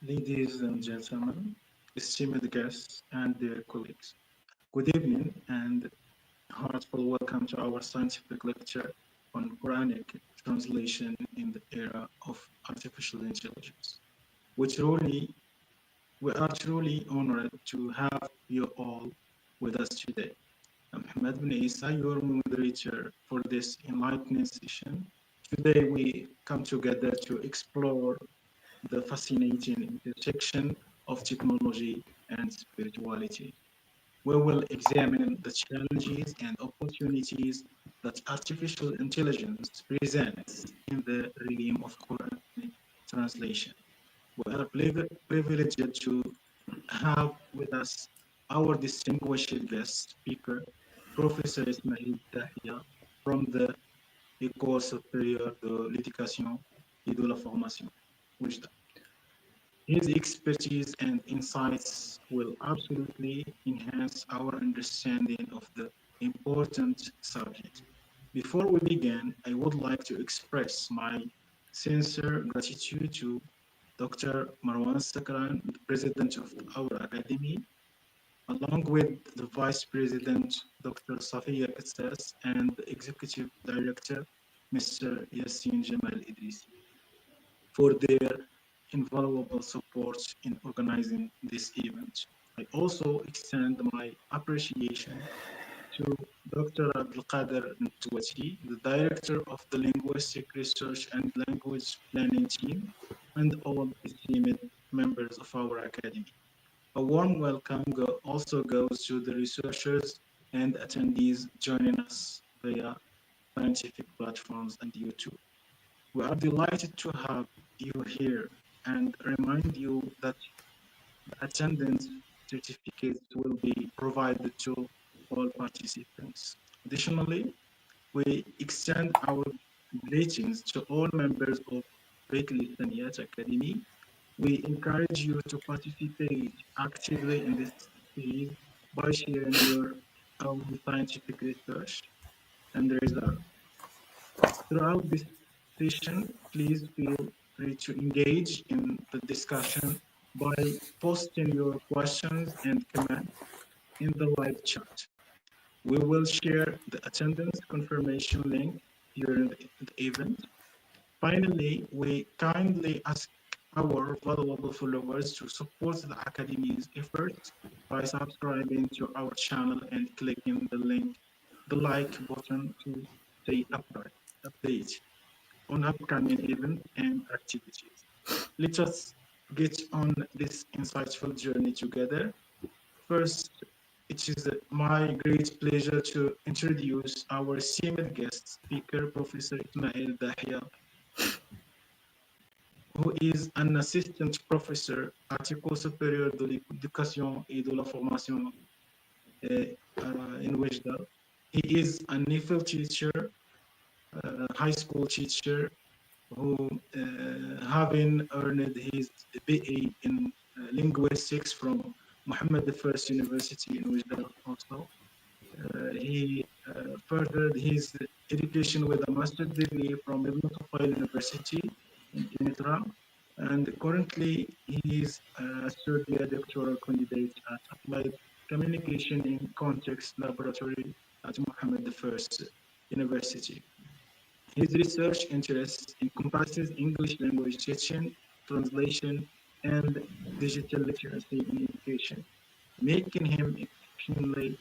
Ladies and gentlemen, esteemed guests and their colleagues, good evening and heartfelt welcome to our scientific lecture on Quranic translation in the era of artificial intelligence. We truly, we are truly honored to have you all with us today. I'm Ahmed bin Isa, your moderator for this enlightening session. Today we come together to explore the fascinating intersection of technology and spirituality. We will examine the challenges and opportunities that artificial intelligence presents in the realm of Quranic translation. We are privileged to have with us our distinguished guest speaker, Professor Ismail Dahia from the École supérieure de l'éducation et de la formation. His expertise and insights will absolutely enhance our understanding of the important subject. Before we begin, I would like to express my sincere gratitude to Dr. Marwan Sakran, the president of our academy, along with the vice president, Dr. Safiya Kassas, and the executive director, Mr. Yassin Jamal Idrisi, for their invaluable support in organizing this event. I also extend my appreciation to Dr. Abdulkader Ntwati, the director of the Linguistic Research and Language Planning Team, and all esteemed members of our academy. A warm welcome also goes to the researchers and attendees joining us via scientific platforms and YouTube. We are delighted to have you here and remind you that the attendance certificates will be provided to all participants. Additionally, we extend our greetings to all members of Bitlisaniyat Academy. We encourage you to participate actively in this series by sharing your own scientific research and results. Throughout this session, please feel free to engage in the discussion by posting your questions and comments in the live chat. We will share the attendance confirmation link during the event. Finally, we kindly ask our valuable followers to support the Academy's efforts by subscribing to our channel and clicking the like button to stay update on upcoming events and activities. Let us get on this insightful journey together. First, it is my great pleasure to introduce our esteemed guest speaker, Professor Ismail Dahia, who is an assistant professor at École supérieure de l'éducation et de la formation in Wajda. He is a NIFL teacher, high school teacher, who having earned his BA in linguistics from Muhammad I University in Wajda also. He furthered his education with a master's degree from Ibn Tufayl University in Kenitra, and currently he is a third-year doctoral candidate at Applied Communication in Context Laboratory at Muhammad I University. His research interests encompasses English language teaching, translation, and digital literacy in education, making him exceptionally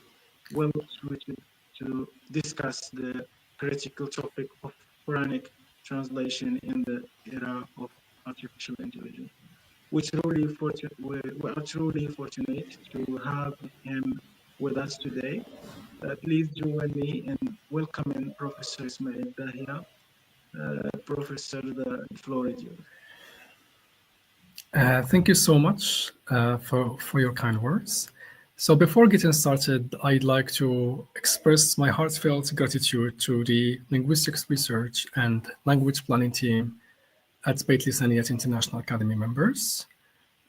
well suited to discuss the critical topic of Quranic translation in the era of artificial intelligence. We are truly fortunate to have him with us today. Please join me in welcoming Professor Ismail Dahia. Professor, the floor is yours. Thank you so much for your kind words. So before getting started, I'd like to express my heartfelt gratitude to the Linguistics Research and Language Planning Team at Bitlisaniyat International Academy members.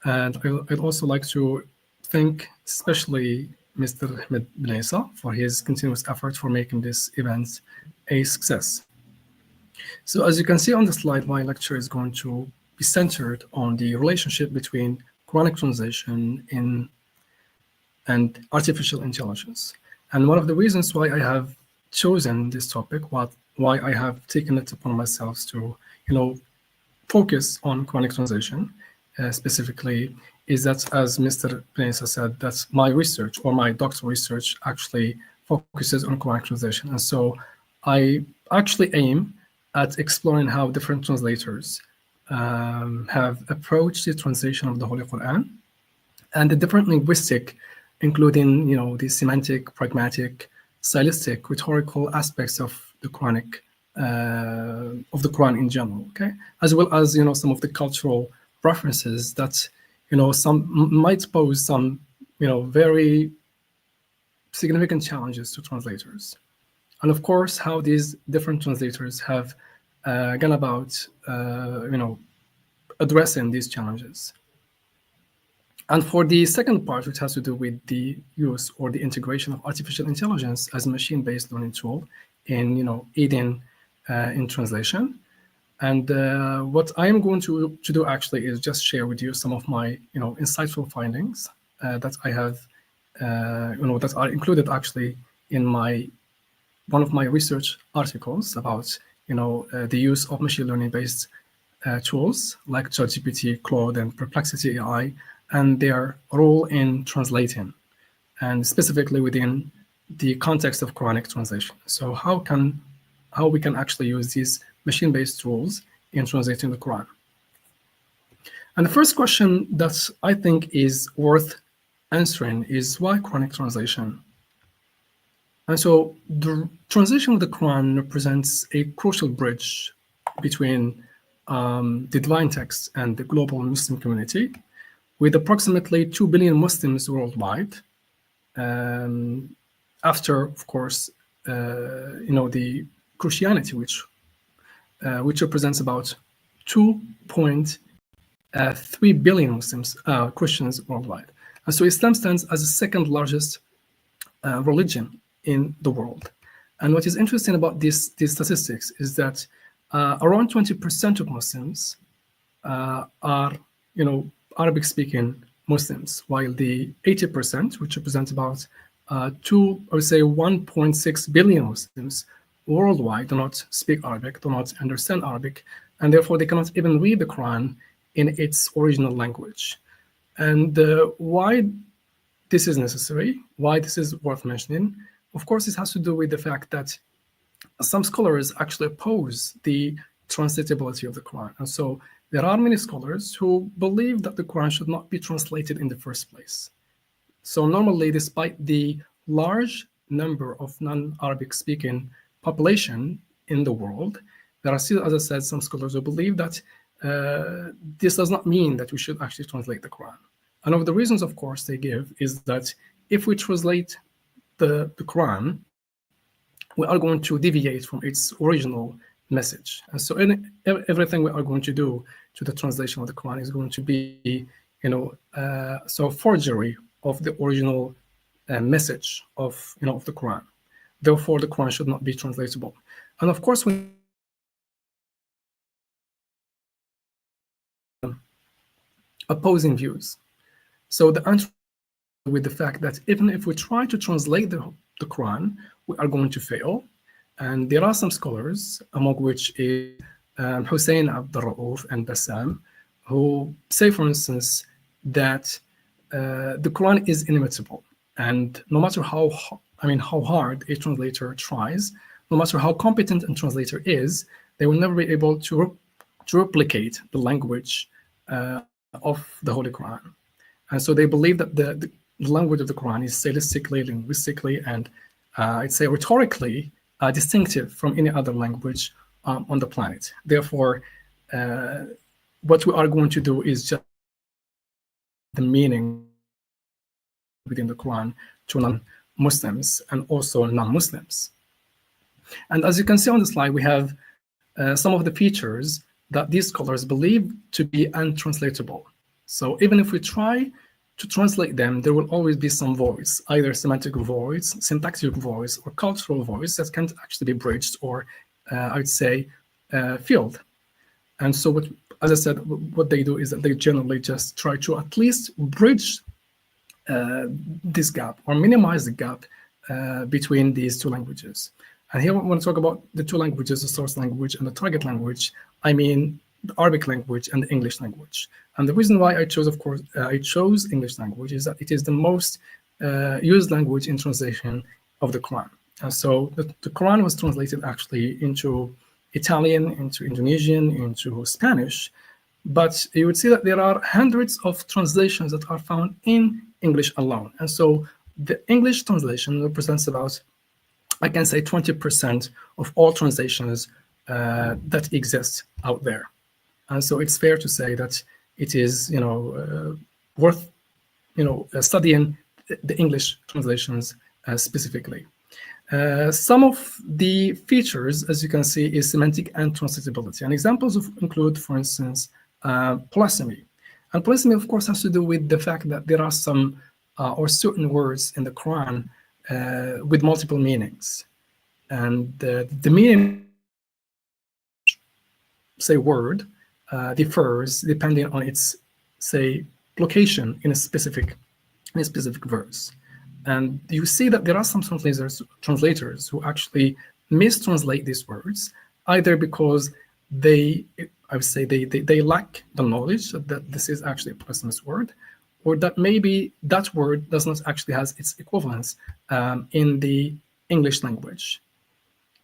And I'd also like to thank especially Mr. Ahmed bin Isa for his continuous effort for making this event a success. So as you can see on the slide, my lecture is going to be centered on the relationship between Quranic translation and artificial intelligence. And one of the reasons why I have chosen this topic, why I have taken it upon myself to, focus on Quranic translation specifically, is that, as Mr. Benessa said, that my research or my doctoral research actually focuses on Quranic translation. And so I actually aim at exploring how different translators have approached the translation of the Holy Quran and the different linguistic, including the semantic, pragmatic, stylistic, rhetorical aspects of the Quranic of the Quran in general, okay, as well as some of the cultural references that some might pose some very significant challenges to translators, and of course how these different translators have gone about addressing these challenges. And for the second part, which has to do with the use or the integration of artificial intelligence as a machine-based learning tool in aiding in translation, and what I am going to do actually is just share with you some of my insightful findings that I have that are included actually in one of my research articles about the use of machine learning based tools like ChatGPT, Claude, and Perplexity AI, and their role in translating, and specifically within the context of Quranic translation. So how we can actually use these machine-based tools in translating the Quran. And the first question that I think is worth answering is, why Quranic translation? And so the translation of the Quran represents a crucial bridge between the divine text and the global Muslim community, with approximately 2 billion Muslims worldwide. After, of course, the Christianity, which represents about 2.3 billion Muslims, Christians worldwide. And so Islam stands as the second largest religion in the world. And what is interesting about these statistics is that around 20% of Muslims are, Arabic-speaking Muslims, while the 80%, which represents about 1.6 billion Muslims worldwide, do not speak Arabic, do not understand Arabic, and therefore they cannot even read the Quran in its original language. And why this is necessary, why this is worth mentioning, of course, it has to do with the fact that some scholars actually oppose the translatability of the Quran. And so there are many scholars who believe that the Quran should not be translated in the first place. So normally, despite the large number of non-Arabic speaking population in the world, there are still, as I said, some scholars who believe that this does not mean that we should actually translate the Quran. And one of the reasons, of course, they give is that if we translate the Quran, we are going to deviate from its original message. And so everything we are going to do to the translation of the Quran is going to be, so forgery of the original message of the Quran. Therefore, the Quran should not be translatable. And of course, when opposing views. So the answer with the fact that even if we try to translate the Quran, we are going to fail. And there are some scholars, among which is Hussein Abdul Rauf and Bassam, who say, for instance, that the Quran is inimitable. And no matter how hard a translator tries, no matter how competent a translator is, they will never be able to replicate the language of the Holy Quran. And so they believe that the language of the Quran is stylistically, linguistically, and I'd say rhetorically distinctive from any other language on the planet. Therefore, what we are going to do is just the meaning within the Quran to non-Muslims and also non-Muslims. And as you can see on the slide, we have some of the features that these scholars believe to be untranslatable. So even if we try to translate them, there will always be some voids, either semantic voids, syntactic voids, or cultural voids that can't actually be bridged or, I would say, filled. And so what as I said, what they do is that they generally just try to at least bridge this gap or minimize the gap between these two languages. And here, when I talk about the two languages, the source language and the target language, I mean the Arabic language and the English language. And the reason why I chose, of course, I chose English language is that it is the most used language in translation of the Quran. And so the Quran was translated actually into Italian, into Indonesian, into Spanish, but you would see that there are hundreds of translations that are found in English alone. And so the English translation represents about, I can say, 20% of all translations that exist out there. And so it's fair to say that it is, worth, studying the English translations specifically. Some of the features, as you can see, is semantic and translatability. And examples include, for instance, polysemy. And polysemy, of course, has to do with the fact that there are some or certain words in the Quran with multiple meanings. And the meaning, say, word differs depending on its, say, location in a specific verse. And you see that there are some translators who actually mistranslate these words, either because they lack the knowledge that this is actually a polysemous word, or that maybe that word does not actually has its equivalence in the English language.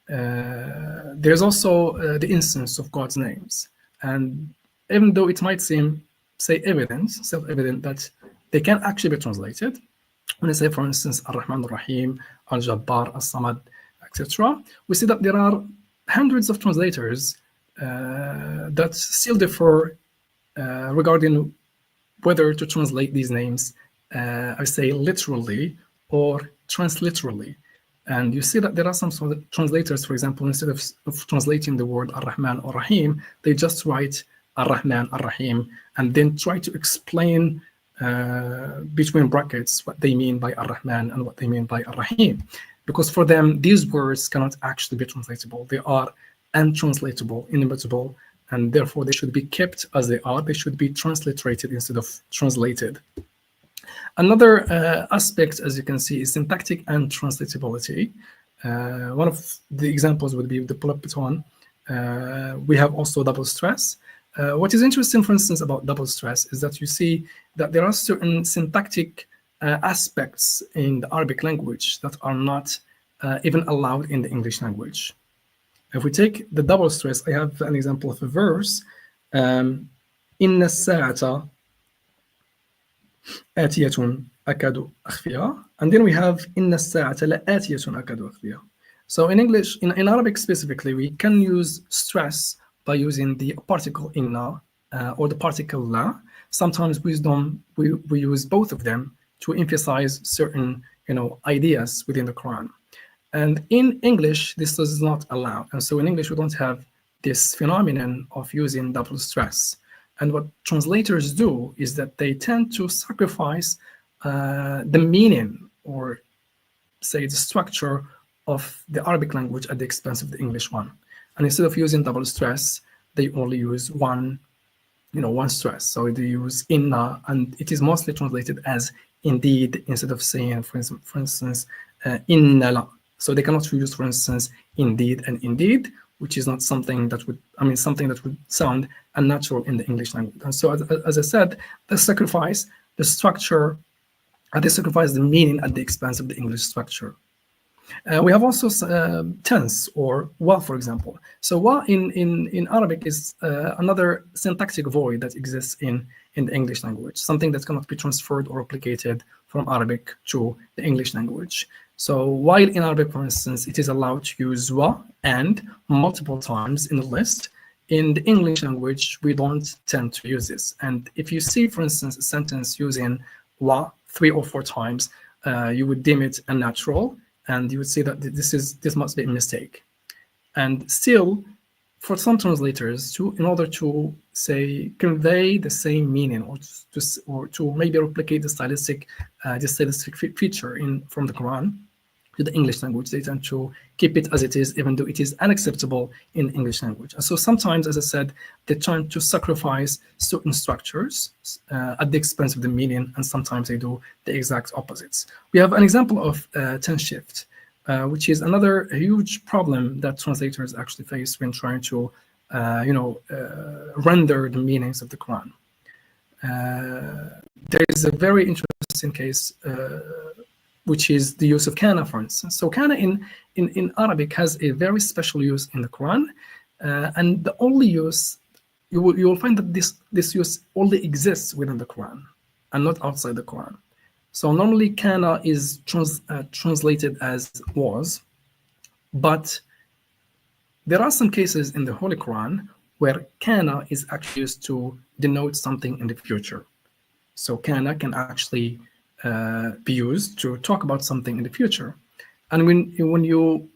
There's also the instance of God's names. And even though it might seem, say, self-evident that they can actually be translated, when I say, for instance, Ar-Rahman Ar-Rahim, Al-Jabbar, As-Samad, etc., we see that there are hundreds of translators that still differ regarding whether to translate these names, I say, literally or transliterally. And you see that there are some sort of translators, for example, instead of translating the word Ar-Rahman or Rahim, they just write Ar-Rahman Ar-Rahim and then try to explain between brackets what they mean by Ar-Rahman and what they mean by Ar-Rahim. Because for them, these words cannot actually be translatable. They are untranslatable, inimitable, and therefore they should be kept as they are. They should be transliterated instead of translated. Another aspect, as you can see, is syntactic and translatability. One of the examples would be the polypton. We have also double stress. What is interesting, for instance, about double stress is that you see that there are certain syntactic aspects in the Arabic language that are not even allowed in the English language. If we take the double stress, I have an example of a verse. Inna sa'ata atiyatun akadu akhfiya. And then we have Inna sa'ata la atiyatun akadu akhfiya. So in English, in Arabic specifically, we can use stress by using the particle inna or the particle la. Sometimes we use both of them to emphasize certain ideas within the Quran. And in English, this is not allowed. And so in English, we don't have this phenomenon of using double stress. And what translators do is that they tend to sacrifice the meaning or, say, the structure of the Arabic language at the expense of the English one. And instead of using double stress, they only use one stress. So they use inna, and it is mostly translated as indeed instead of saying, for instance, inna la. So they cannot use, for instance, indeed and indeed, which is not something that would, something that would sound unnatural in the English language. And so, as I said, they sacrifice the structure, they sacrifice the meaning at the expense of the English structure. We have also tense or wa, for example. So wa in Arabic is another syntactic void that exists in the English language, something that cannot be transferred or replicated from Arabic to the English language. So while in Arabic, for instance, it is allowed to use wa and multiple times in the list, in the English language, we don't tend to use this. And if you see, for instance, a sentence using wa 3 or 4 times, you would deem it unnatural, and you would see that this must be a mistake. And still, for some translators, in order to, say, convey the same meaning or to maybe replicate the stylistic feature from the Quran, to the English language. They tend to keep it as it is, even though it is unacceptable in English language. And so sometimes, as I said, they try to sacrifice certain structures at the expense of the meaning, and sometimes they do the exact opposites. We have an example of tense shift, which is another huge problem that translators actually face when trying to, render the meanings of the Quran. There is a very interesting case, which is the use of kana, for instance. So kana in Arabic has a very special use in the Quran, and the only use, you will find that this use only exists within the Quran and not outside the Quran. So normally kana is translated as was, but there are some cases in the Holy Quran where kana is actually used to denote something in the future. So kana can actually be used to talk about something in the future. And when you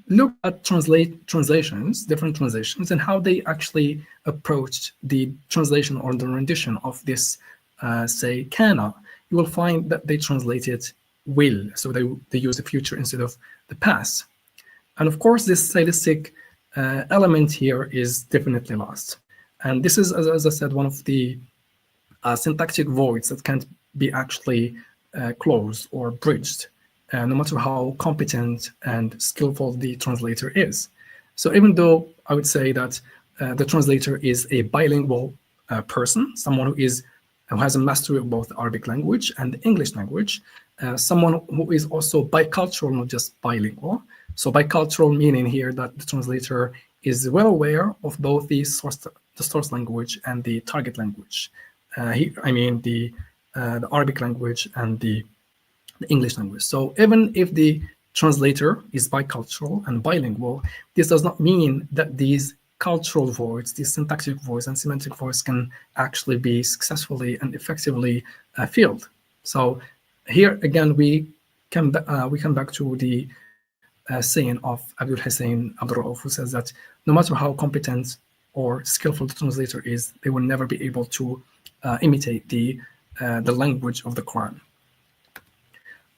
look at translations, different translations, and how they actually approached the translation or the rendition of this, say, kana, you will find that they translate it will. So they use the future instead of the past. And of course, this stylistic element here is definitely lost. And this is, as I said, one of the syntactic voids that can't be actually closed or bridged, no matter how competent and skillful the translator is. So even though I would say that the translator is a bilingual person, someone who has a mastery of both the Arabic language and the English language, someone who is also bicultural, not just bilingual. So bicultural meaning here that the translator is well aware of both the source language and the target language. The Arabic language and the English language. So even if the translator is bicultural and bilingual, this does not mean that these cultural voids, these syntactic voids and semantic voids can actually be successfully and effectively filled. So here again, we come back to the saying of Abdul Hussein Abdul Rauf, who says that no matter how competent or skillful the translator is, they will never be able to imitate the language of the Quran.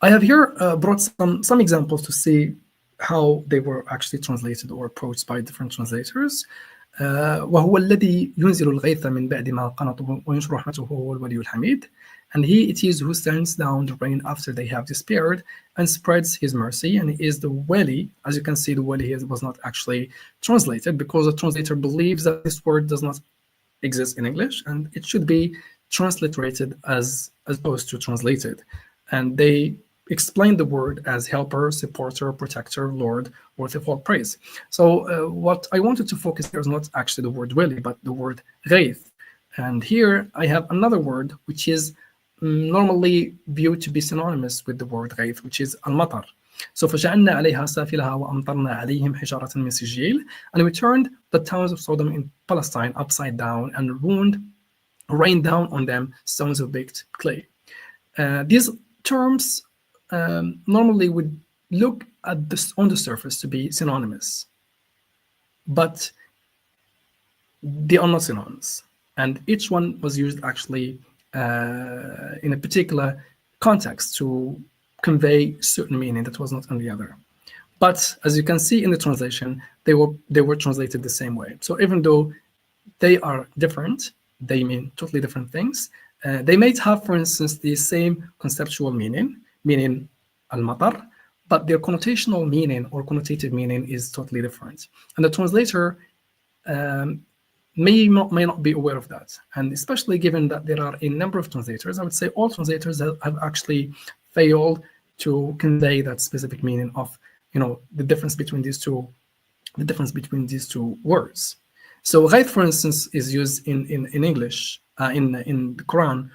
I have here brought some examples to see how they were actually translated or approached by different translators. وهو الذي ينزل الغيث من بعد ما قنطوا وينشر رحمته هو الولي الحميد. And he it is who sends down the rain after they have despaired and spreads his mercy. And he is the wali. As you can see, the wali here was not actually translated because the translator believes that this word does not exist in English and it should be transliterated as opposed to translated. And they explain the word as helper, supporter, protector, Lord, worthy of all praise. So what I wanted to focus here is not actually the word wali, but the word ghaith. And here I have another word which is normally viewed to be synonymous with the word ghaith, which is al-matar. So فَجَعَلْنَا عَلَيْهَا سَافِلَهَا وَأَمْطَرْنَا عَلَيْهِمْ حِجَارَةً مِّن سِجِّيلٍ. And we turned the towns of Sodom in Palestine upside down and rained down on them stones of baked clay. These terms normally would look at this on the surface to be synonymous, but they are not synonymous. And each one was used actually in a particular context to convey certain meaning that was not in the other. But as you can see in the translation, they were translated the same way. So even though they are different, they mean totally different things. They might have, for instance, the same conceptual meaning al-matar, but their connotational meaning or connotative meaning is totally different. And the translator may not be aware of that. And especially given that there are a number of translators, I would say all translators have actually failed to convey that specific meaning of, the difference between these two words. So ghaith, for instance, is used in English, in the Quran,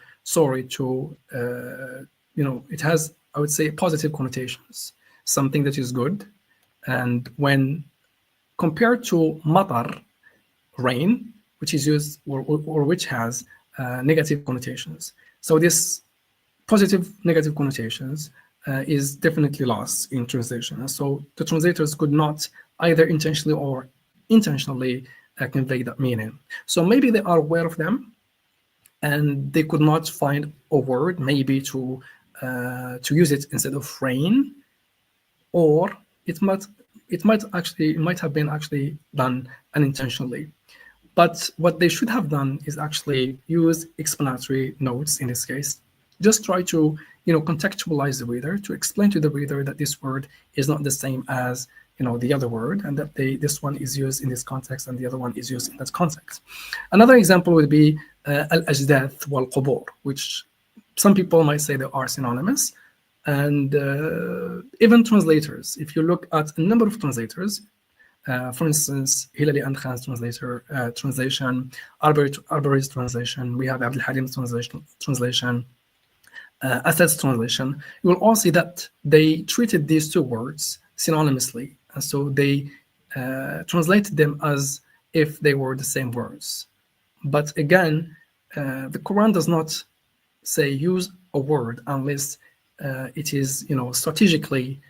to, it has, I would say, positive connotations, something that is good. And when compared to matar, rain, which is used or which has negative connotations. So this positive, negative connotations is definitely lost in translation. So the translators could not either intentionally or intentionally convey that meaning. So maybe they are aware of them, and they could not find a word maybe to use it instead of rain, or it might have been actually done unintentionally. But what they should have done is actually use explanatory notes in this case. Just try to, contextualize the reader, to explain to the reader that this word is not the same as, the other word, and that this one is used in this context and the other one is used in that context. Another example would be al-ajdath wal-qubur, which some people might say they are synonymous. And even translators, if you look at a number of translators, for instance, Hilali and Khan's translation, Arbery's translation, we have Abdul Halim's translation, Asad's translation, you will all see that they treated these two words synonymously. And so they translated them as if they were the same words. But again, the Quran does not say use a word unless it is, strategically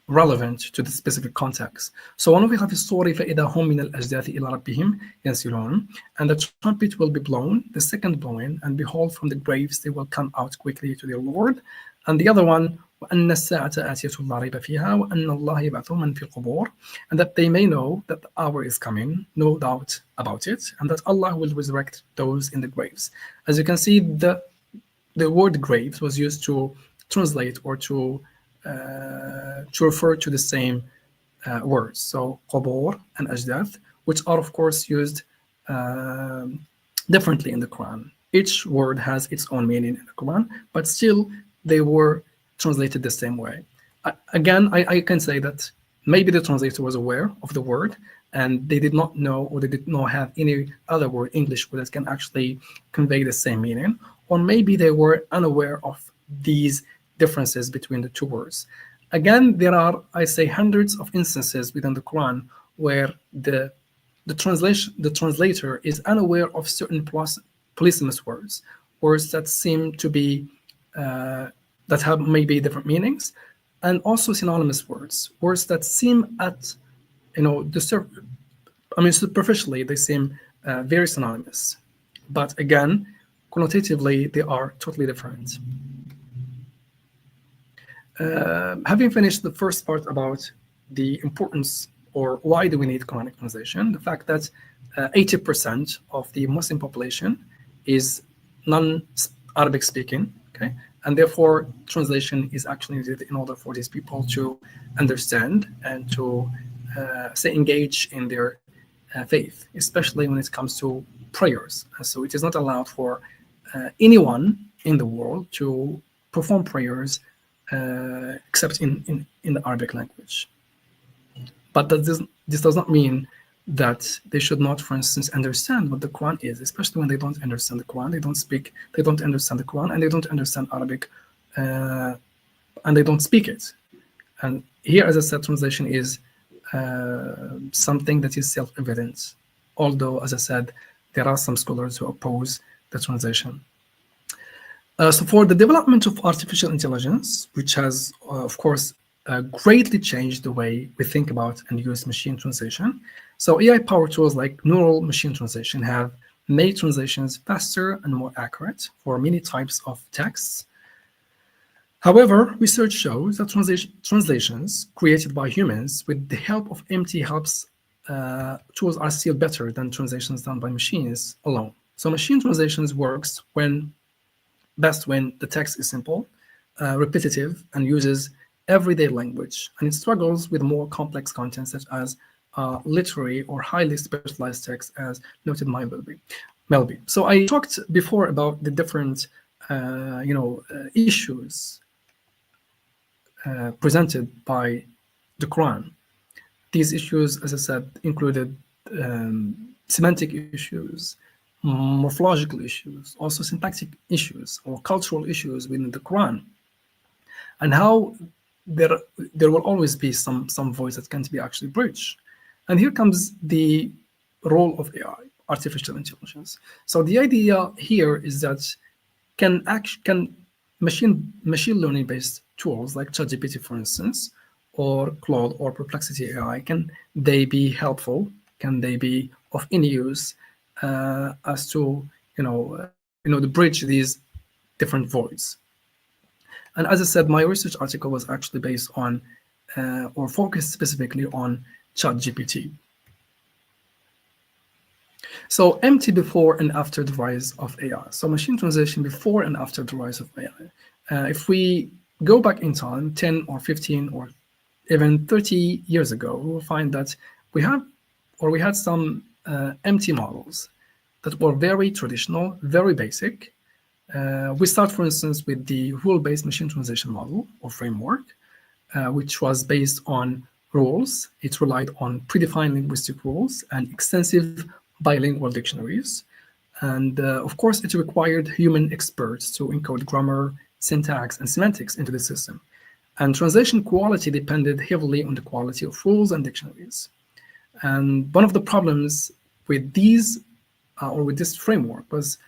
relevant to the specific context. So ونفخ في الصور فإذا هم من الأجداث إلى ربهم ينسلون, and the trumpet will be blown, the second blowing, and behold, from the graves they will come out quickly to their Lord. And the other one, وأن الساعة آتية لا ريب فيها وأن الله يبعث من في القبور, and that they may know that the hour is coming, no doubt about it, and that Allah will resurrect those in the graves. As you can see, the word graves was used to translate or to refer to the same words. So qubur and ajdath, which are of course used differently in the Quran. Each word has its own meaning in the Quran, but still they were translated the same way. I can say that maybe the translator was aware of the word and they did not know, or they did not have any other word, English word, that can actually convey the same meaning, or maybe they were unaware of these differences between the two words. Again, there are, I say, hundreds of instances within the Quran where the translator is unaware of certain polysemous words that seem to be that have maybe different meanings, and also synonymous words that seem at superficially they seem very synonymous, but again, connotatively they are totally different. Having finished the first part about the importance or why do we need Quranic translation, the fact that 80% of the Muslim population is non-Arabic speaking, okay, and therefore translation is actually needed in order for these people to understand and to say engage in their faith, especially when it comes to prayers. And so it is not allowed for anyone in the world to perform prayers except in the Arabic language. But this does not mean that they should not, for instance, understand what the Quran is, especially when they don't understand the Quran, they don't understand the Quran, and they don't understand Arabic, and they don't speak it. And here, as I said, translation is something that is self-evident, although, as I said, there are some scholars who oppose the translation. So for the development of artificial intelligence, which has, of course, greatly changed the way we think about and use machine translation. So AI-powered tools like neural machine translation have made translations faster and more accurate for many types of texts. However, research shows that translations created by humans with the help of empty helps tools are still better than translations done by machines alone. So machine translations works best when the text is simple, repetitive, and uses everyday language, and it struggles with more complex content such as literary or highly specialized text, as noted by Melby. So I talked before about the different issues presented by the Quran. These issues, as I said, included semantic issues, morphological issues, also syntactic issues or cultural issues within the Quran, and how there will always be some voice that can't be actually bridged. And here comes the role of AI, artificial intelligence. So the idea here is that can machine learning based tools like ChatGPT, for instance, or Claude or Perplexity AI, can they be helpful? Can they be of any use as to to bridge these different voids? And as I said, my research article was actually based on or focused specifically on ChatGPT. So MT before and after the rise of AI. So machine translation before and after the rise of AI. If we go back in time, 10 or 15 or even 30 years ago, we will find that we had some MT models that were very traditional, very basic. We start, for instance, with the rule-based machine translation model or framework, which was based on rules. It relied on predefined linguistic rules and extensive bilingual dictionaries. And of course, it required human experts to encode grammar, syntax, and semantics into the system. And translation quality depended heavily on the quality of rules and dictionaries. And one of the problems with these or with this framework was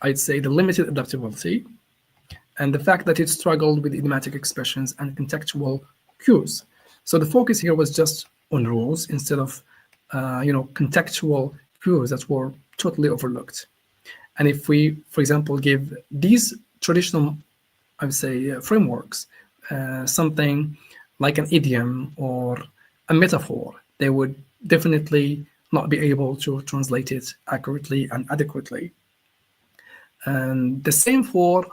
I'd say the limited adaptability and the fact that it struggled with idiomatic expressions and contextual cues. So the focus here was just on rules instead of contextual cues that were totally overlooked. And if we, for example, give these traditional, I would say, frameworks something like an idiom or a metaphor, they would definitely not be able to translate it accurately and adequately. And the same for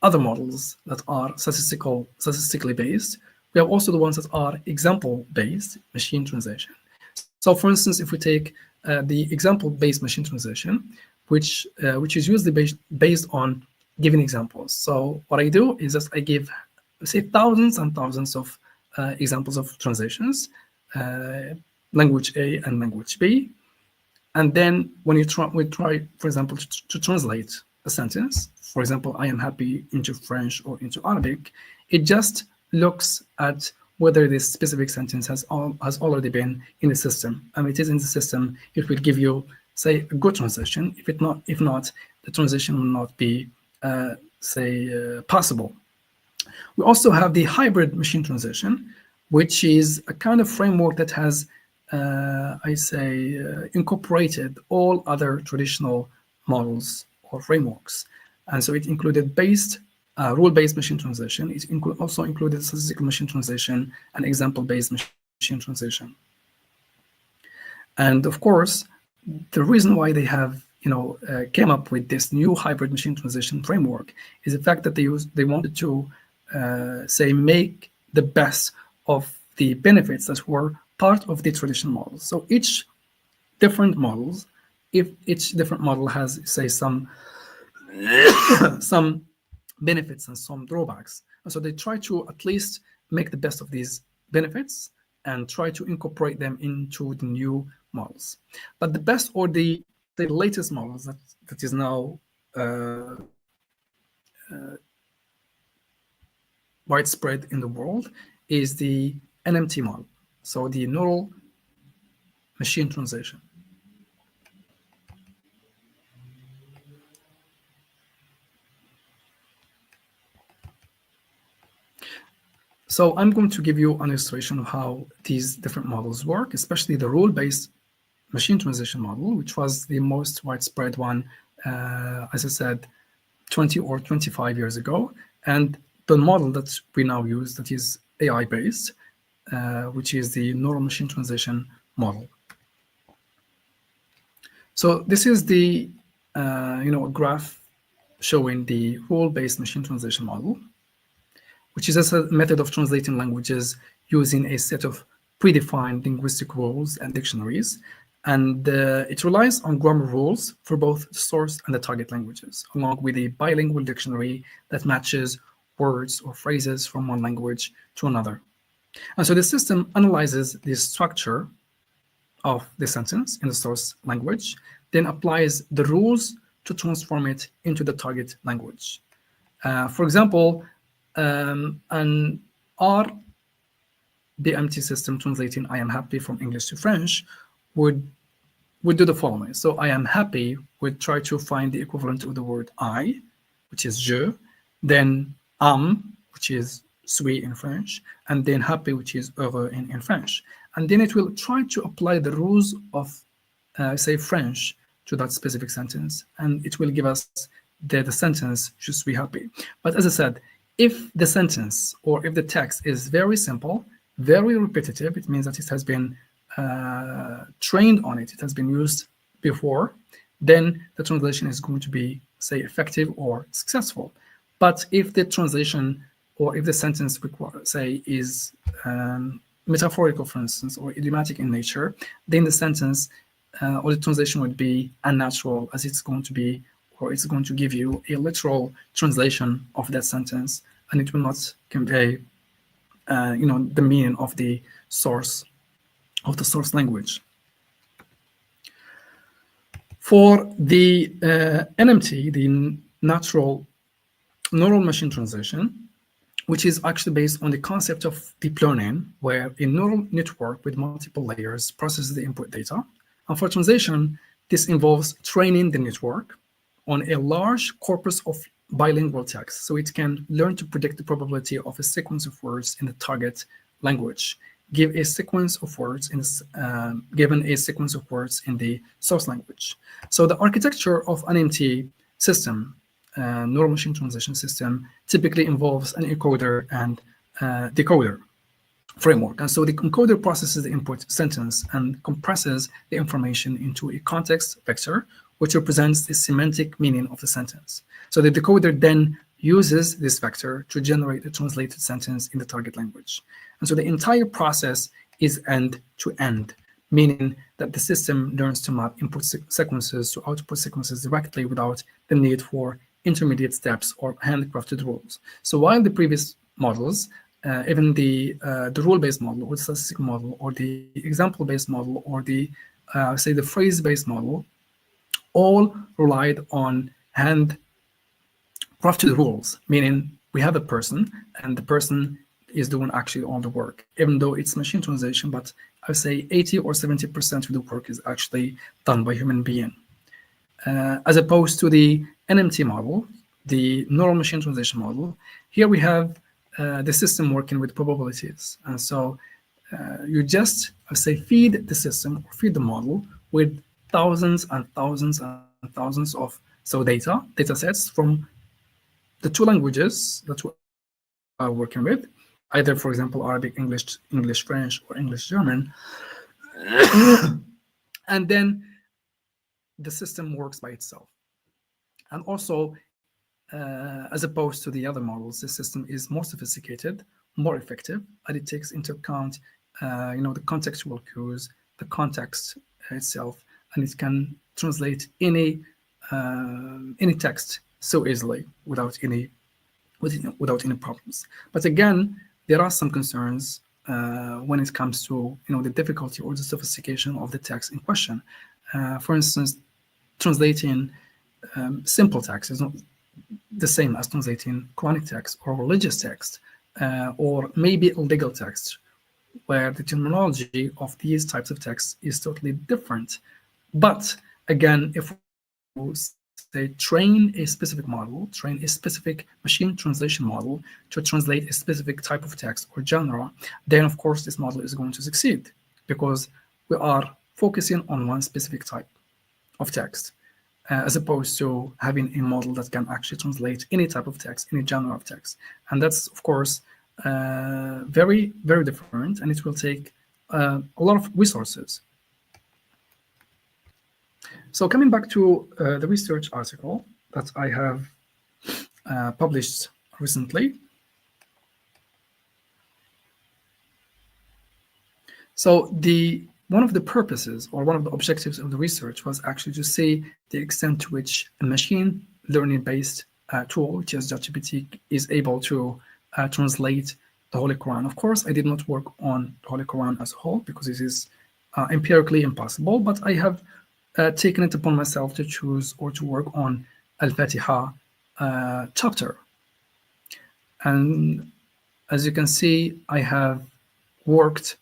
other models that are statistically based. We have also the ones that are example-based machine translation. So for instance, if we take the example-based machine translation, which is usually based on giving examples. So what I do is that I give, say, thousands and thousands of examples of translations, language A and language B. And then when we try, for example, to translate a sentence, for example, I am happy into French or into Arabic, it just looks at whether this specific sentence has already been in the system. And if it is in the system, it will give you, say, a good translation. If not, the translation will not be, possible. We also have the hybrid machine translation, which is a kind of framework that has, incorporated all other traditional models or frameworks. And so it included rule-based machine translation. It also included statistical machine translation and example-based machine translation. And of course, the reason why they have came up with this new hybrid machine translation framework is the fact that they wanted to make the best of the benefits that were part of the traditional models. So if each different model has, say, some benefits and some drawbacks. And so they try to at least make the best of these benefits and try to incorporate them into the new models. But the best or the latest models that is now widespread in the world is the NMT model, so the neural machine translation. So I'm going to give you an illustration of how these different models work, especially the rule-based machine translation model, which was the most widespread one, as I said, 20 or 25 years ago, and the model that we now use that is AI-based, which is the neural machine translation model. So this is the a graph showing the rule-based machine translation model, which is a method of translating languages using a set of predefined linguistic rules and dictionaries. And it relies on grammar rules for both the source and the target languages, along with a bilingual dictionary that matches words or phrases from one language to another. And so the system analyzes the structure of the sentence in the source language, then applies the rules to transform it into the target language. For example, an RBMT system translating I am happy from English to French would do the following. So I am happy would try to find the equivalent of the word I, which is je, then which is suis in French, and then happy, which is heureux in French. And then it will try to apply the rules of, say, French to that specific sentence. And it will give us the sentence "Je suis happy." But as I said, if the sentence or if the text is very simple, very repetitive, it means that it has been trained on it, it has been used before, then the translation is going to be, say, effective or successful. But if the translation or if the sentence, say, is metaphorical, for instance, or idiomatic in nature, then the sentence or the translation would be unnatural, as it's going to be, or it's going to give you a literal translation of that sentence, and it will not convey, the meaning of the source language. For the NMT, the neural machine translation, which is actually based on the concept of deep learning, where a neural network with multiple layers processes the input data. And for translation, this involves training the network on a large corpus of bilingual text, so it can learn to predict the probability of a sequence of words in the target language, given a sequence of words in the source language. So the architecture of an NMT system, neural machine translation system, typically involves an encoder and decoder framework. And so the encoder processes the input sentence and compresses the information into a context vector, which represents the semantic meaning of the sentence. So the decoder then uses this vector to generate a translated sentence in the target language. And so the entire process is end-to-end, meaning that the system learns to map input sequences to output sequences directly without the need for intermediate steps or handcrafted rules. So while the previous models, even the rule-based model or the statistical model or the example-based model or the, say, the phrase-based model, all relied on handcrafted rules, meaning we have a person and the person is doing actually all the work, even though it's machine translation, but I would say 80 or 70% of the work is actually done by human being. As opposed to the NMT model, the neural machine translation model, here we have the system working with probabilities. And so you just, I would say, feed the system or feed the model with thousands and thousands and thousands of data sets from the two languages that we are working with, either, for example, Arabic, English, French, or English, German. And then the system works by itself. And also, as opposed to the other models, the system is more sophisticated, more effective, and it takes into account, the contextual cues, the context itself, and it can translate any text so easily without any problems. But again, there are some concerns when it comes to the difficulty or the sophistication of the text in question. For instance, translating simple text is not the same as translating Quranic text or religious text, or maybe a legal text, where the terminology of these types of texts is totally different. But again, if we say train a specific model, train a specific machine translation model to translate a specific type of text or genre, then of course this model is going to succeed, because we are focusing on one specific type of text, as opposed to having a model that can actually translate any type of text, any genre of text. And that's, of course, very, very different, and it will take a lot of resources. So coming back to the research article that I have published recently. So one of the purposes or one of the objectives of the research was actually to see the extent to which a machine learning-based tool, which is ChatGPT, is able to translate the Holy Quran. Of course, I did not work on the Holy Quran as a whole, because it is empirically impossible, but I have taken it upon myself to choose or to work on Al-Fatiha chapter. And as you can see, I have worked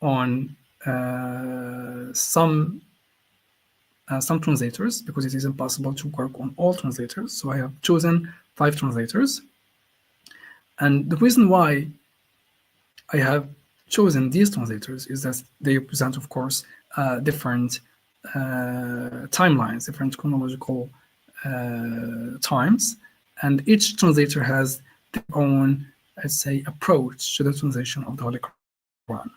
on some translators, because it is impossible to work on all translators. So I have chosen 5 translators. And the reason why I have chosen these translators is that they present, of course, different timelines, different chronological times, and each translator has their own, let's say, approach to the translation of the Holy Quran.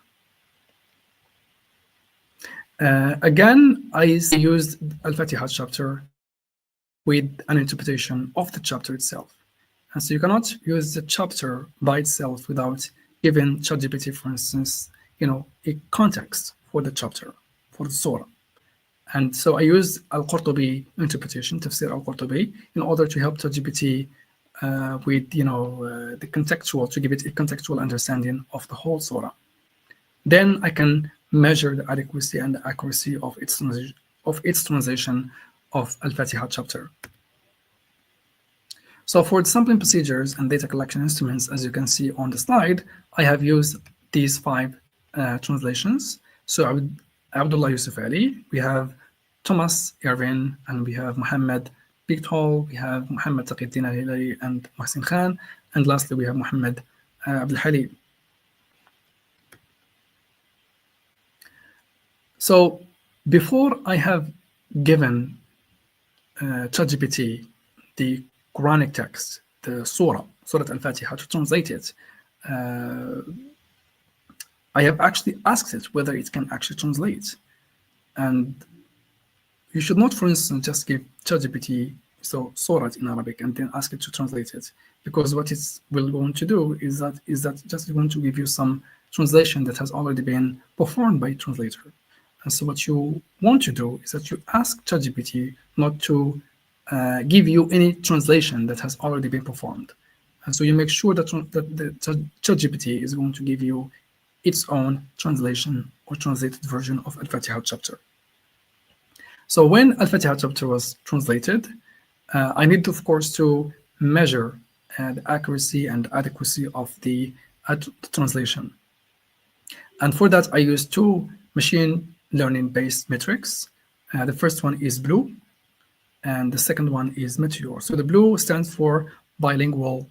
Again, I used Al-Fatiha chapter with an interpretation of the chapter itself. And so you cannot use the chapter by itself without giving ChatGPT, for instance, a context for the chapter, for the surah. And so I used Al-Qurtubi interpretation, Tafsir Al-Qurtubi, in order to help ChatGPT with, the contextual, to give it a contextual understanding of the whole surah. Then I can measure the adequacy and the accuracy of its translation of Al-Fatiha chapter. So for the sampling procedures and data collection instruments, as you can see on the slide, I have used these 5 translations. So Abdullah Yusuf Ali, we have Thomas Irvin, and we have Muhammad Bigtall, we have Muhammad Taqiyuddin Al-Hilali and Mohsin Khan, and lastly we have Muhammad Abdul Halim. So before I have given ChatGPT the Quranic text, the Surah Al-Fatiha, to translate it, I have actually asked it whether it can actually translate. And you should not, for instance, just give ChatGPT Surah in Arabic and then ask it to translate it, because what it will going to do is that just going to give you some translation that has already been performed by a translator. And so what you want to do is that you ask ChatGPT not to give you any translation that has already been performed. And so you make sure that the ChatGPT is going to give you its own translation or translated version of Al-Fatiha chapter. So when Al-Fatiha chapter was translated, I need, of course, to measure the accuracy and adequacy of the translation. And for that, I used 2 machine learning-based metrics. The first one is BLUE, and the second one is Meteor. So the BLUE stands for bilingual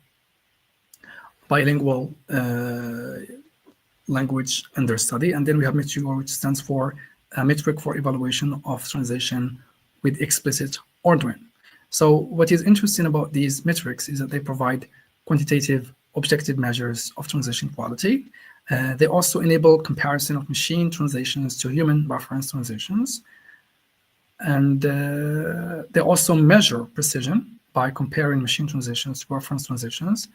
language understudy, and then we have Meteor, which stands for a metric for evaluation of translation with explicit ordering. So what is interesting about these metrics is that they provide quantitative, objective measures of translation quality. They also enable comparison of machine translations to human reference translations. And they also measure precision by comparing machine translations to reference translations.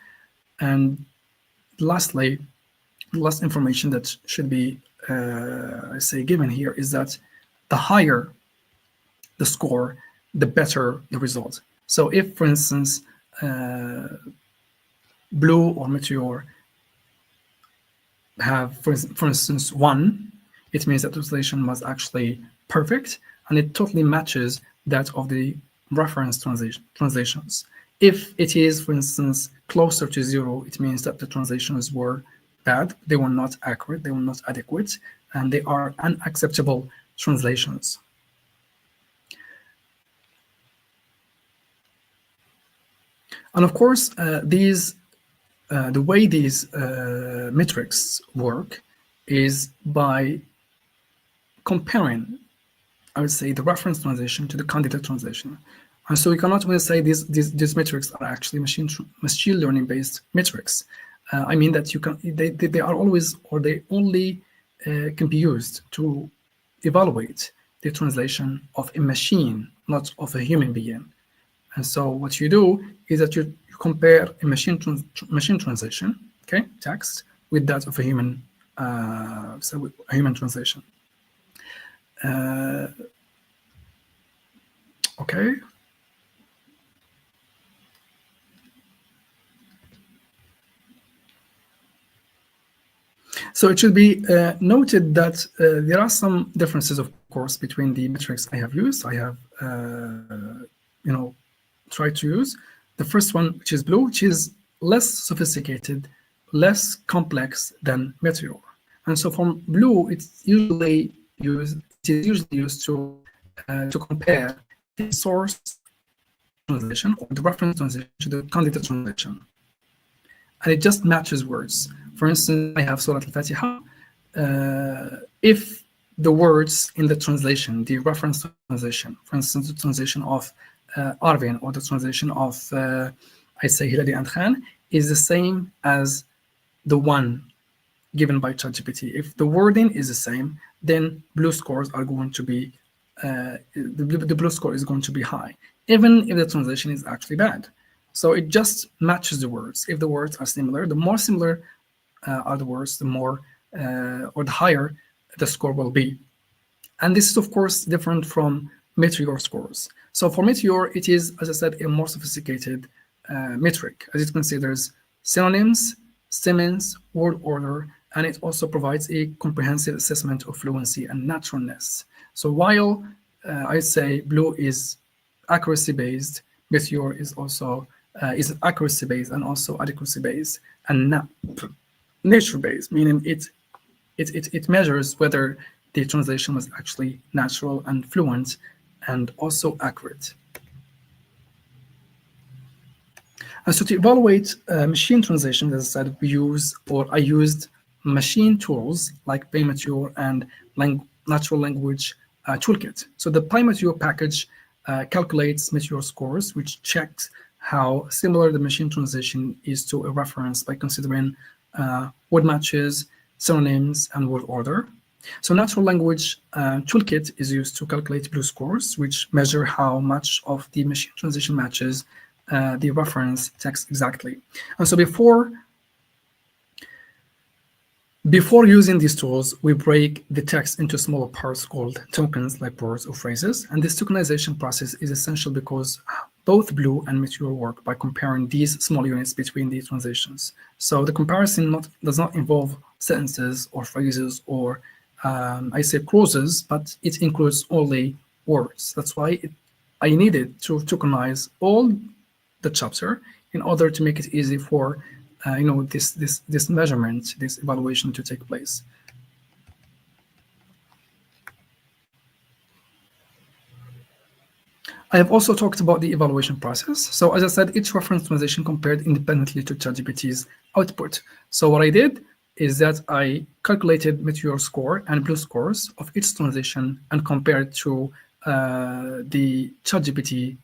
And lastly, the last information that should be, given here is that the higher the score, the better the result. So if, for instance, BLUE or Meteor have, for instance, 1, it means that translation was actually perfect, and it totally matches that of the reference translations. If it is, for instance, closer to 0, it means that the translations were bad, they were not accurate, they were not adequate, and they are unacceptable translations. And of course, the way these metrics work is by comparing, I would say, the reference translation to the candidate translation. And so we cannot really say these metrics are actually machine learning based metrics. I mean that they are always, or they only can be used to evaluate the translation of a machine, not of a human being. And so what you do is that you compare a machine translation, okay, text, with that of a human, a human translation. Okay. So it should be noted that there are some differences, of course, between the metrics I have used. I have, tried to use the first one, which is BLUE, which is less sophisticated, less complex than Meteor. And so from BLUE, it's usually used to compare the source translation or the reference translation to the candidate translation. And it just matches words. For instance, I have Surah Al-Fatiha. If the words in the translation, the reference translation, for instance, the translation of Arvin, or the translation of, I say, Hilali and Khan, is the same as the one given by ChatGPT. If the wording is the same, then blue scores are going to be, the blue score is going to be high, even if the translation is actually bad. So it just matches the words. If the words are similar, the more similar are the words, the more or the higher the score will be. And this is, of course, different from Meteor scores. So for Meteor, it is, as I said, a more sophisticated metric. As it considers synonyms, stemens, word order, and it also provides a comprehensive assessment of fluency and naturalness. So while I say blue is accuracy-based, Meteor is also is accuracy-based and also adequacy-based and nature-based, meaning it measures whether the translation was actually natural and fluent and also accurate. And so to evaluate machine translation, as I said, I used machine tools like PyMeteor and Natural Language Toolkit. So the PyMeteor package calculates Meteor scores, which checks how similar the machine translation is to a reference by considering word matches, synonyms, and word order. So Natural Language Toolkit is used to calculate blue scores, which measure how much of the machine translation matches the reference text exactly. And so before using these tools, we break the text into smaller parts called tokens, like words or phrases. And this tokenization process is essential because both Blue and Meteor work by comparing these small units between the translations. So the comparison does not involve sentences or phrases or I say clauses, but it includes only words. That's why I needed to tokenize all the chapter in order to make it easy for this measurement, this evaluation to take place. I have also talked about the evaluation process. So as I said, each reference translation compared independently to ChatGPT's output. So what I did is that I calculated Meteor score and Blue scores of each translation and compared to the ChatGPT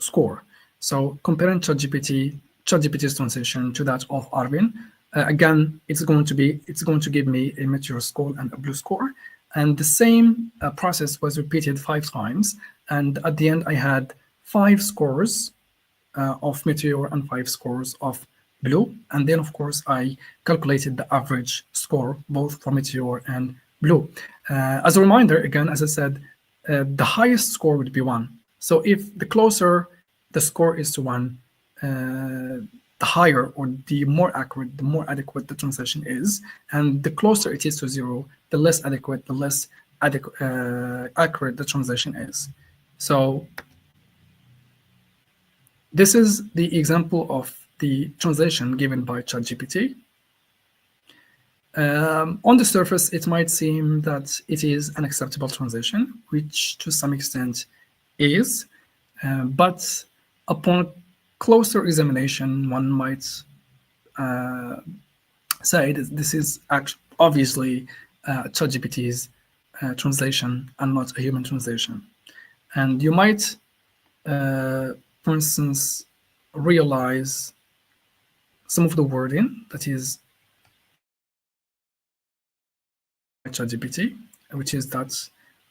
score. So comparing ChatGPT's translation to that of Arvin, again, it's going to give me a Meteor score and a Blue score, and the same process was repeated 5 times. And at the end, I had 5 scores of Meteor and 5 scores of Blue. And then, of course, I calculated the average score, both for Meteor and Blue. As a reminder, again, as I said, the highest score would be 1. So if the closer the score is to 1, the higher or the more accurate, the more adequate the translation is. And the closer it is to 0, the less adequate, the less accurate the translation is. So this is the example of the translation given by ChatGPT. On the surface, it might seem that it is an acceptable translation, which to some extent is, but upon closer examination, one might say that this is obviously ChatGPT's translation and not a human translation. And you might, for instance, realize some of the wording that is ChatGPT, which is that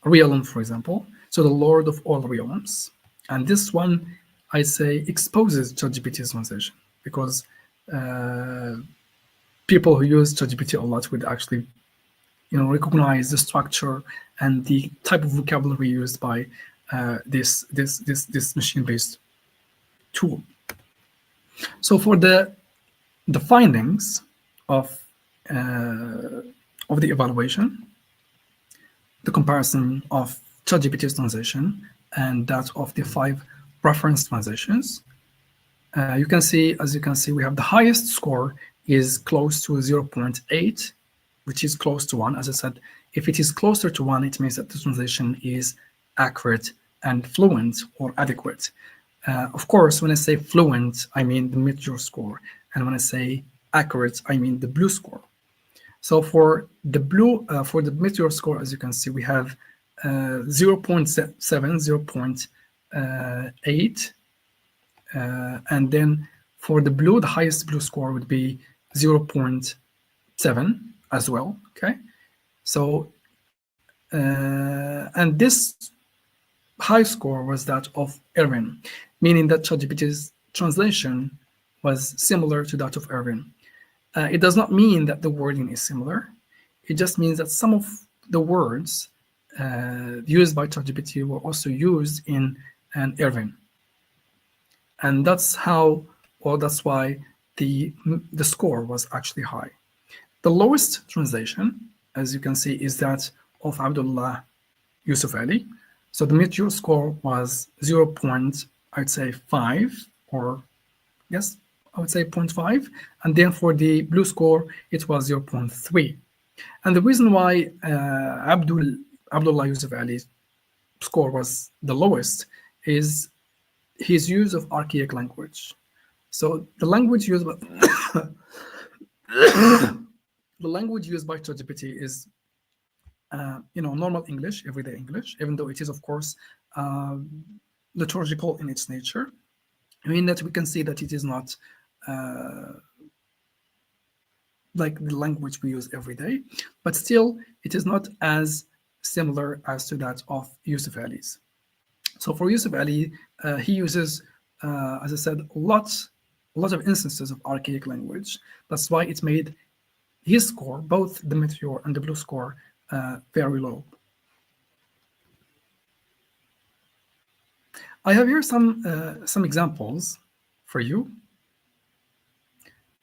realm, for example. So the Lord of all realms. And this one, I say, exposes ChatGPT's translation because people who use ChatGPT a lot would actually, recognize the structure and the type of vocabulary used by this machine-based tool. So for the findings of the evaluation, the comparison of ChatGPT's translation and that of the 5 reference translations, as you can see, we have the highest score is close to 0.8, which is close to 1. As I said, if it is closer to 1, it means that the translation is accurate and fluent or adequate. Of course, when I say fluent, I mean the Meteor score. And when I say accurate, I mean the Blue score. So for the Meteor score, as you can see, we have 0.7, 8, and then for the blue, the highest blue score would be 0.7 as well. Okay, so and this high score was that of Erwin, meaning that ChatGPT's translation was similar to that of Erwin. It does not mean that the wording is similar. It just means that some of the words used by ChatGPT were also used in an Erwin. And that's how, or that's why the score was actually high. The lowest translation, as you can see, is that of Abdullah Yusuf Ali. So the Meteor score was 0. I'd say 5, or yes, I would say 0.5. And then for the blue score, it was 0.3. And the reason why Abdullah Yusuf Ali's score was the lowest is his use of archaic language. So the language used by the language used by ChatGPT is normal English, everyday English, even though it is, of course, liturgical in its nature. I mean that we can see that it is not like the language we use every day, but still it is not as similar as to that of Yusuf Ali's. So for Yusuf Ali, he uses, as I said, a lot of instances of archaic language. That's why it made his score, both the Meteor and the blue score, very low. I have here some examples for you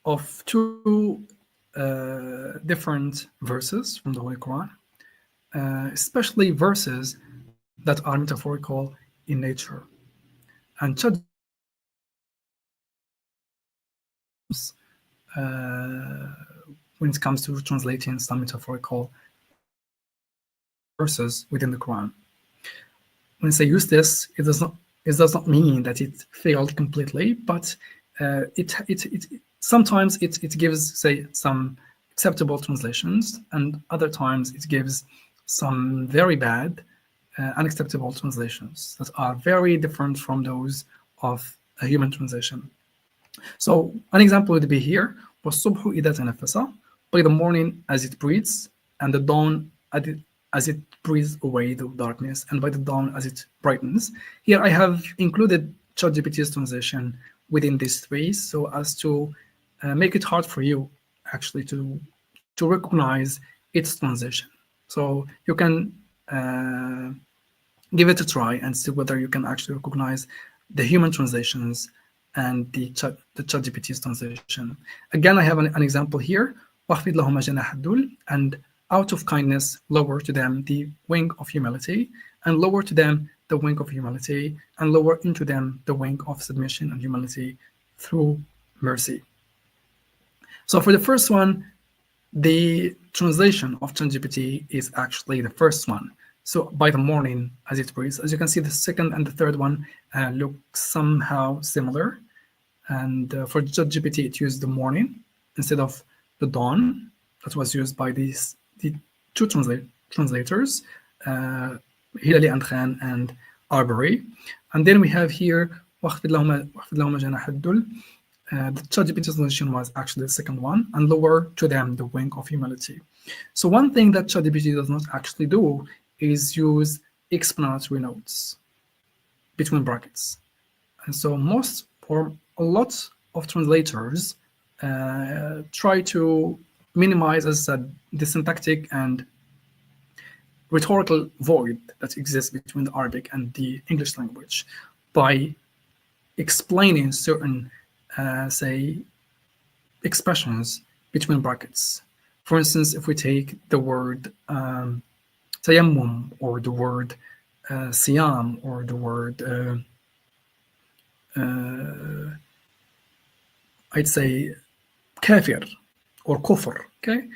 of two different verses from the Holy Quran, especially verses that are metaphorical in nature. And when it comes to translating some metaphorical verses within the Quran. When I say use this, it does not mean that it failed completely, but it sometimes it gives, say, some acceptable translations, and other times it gives some very bad, unacceptable translations that are very different from those of a human translation. So an example would be here, وَالصُّبْحُ إِذَا تَنَفَّسَ, by the morning as it breathes, and the dawn as it breathes away the darkness, and by the dawn as it brightens. Here I have included ChatGPT's translation within these three, so as to make it hard for you actually to recognize its translation. So you can give it a try and see whether you can actually recognize the human translations and the ChatGPT's translation. Again, I have an example here. وَخْفِضْ لَهُمَ جَنَاحَ الذُّلِّ, and out of kindness, lower to them the wing of humility, and lower to them the wing of humility, and lower into them the wing of submission and humility through mercy. So for the first one, the translation of ChatGPT is actually the first one. So by the morning as it breathes. As you can see, the second and the third one look somehow similar. And for ChatGPT, it used the morning instead of the dawn that was used by the two translators, Hilali and Khan and Arbery. And then we have here وَخْفِضْ لَهُمَ جَنَاحَ الذُّلِّ. The ChatGPT translation was actually the second one, and lower to them the wing of humility. So one thing that ChatGPT does not actually do is use explanatory notes between brackets. And so most or a lot of translators try to minimize, as I said, the syntactic and rhetorical void that exists between the Arabic and the English language by explaining certain, say, expressions between brackets. For instance, if we take the word tayammum, or the word siyam, or the word I'd say kafir or kufr, okay?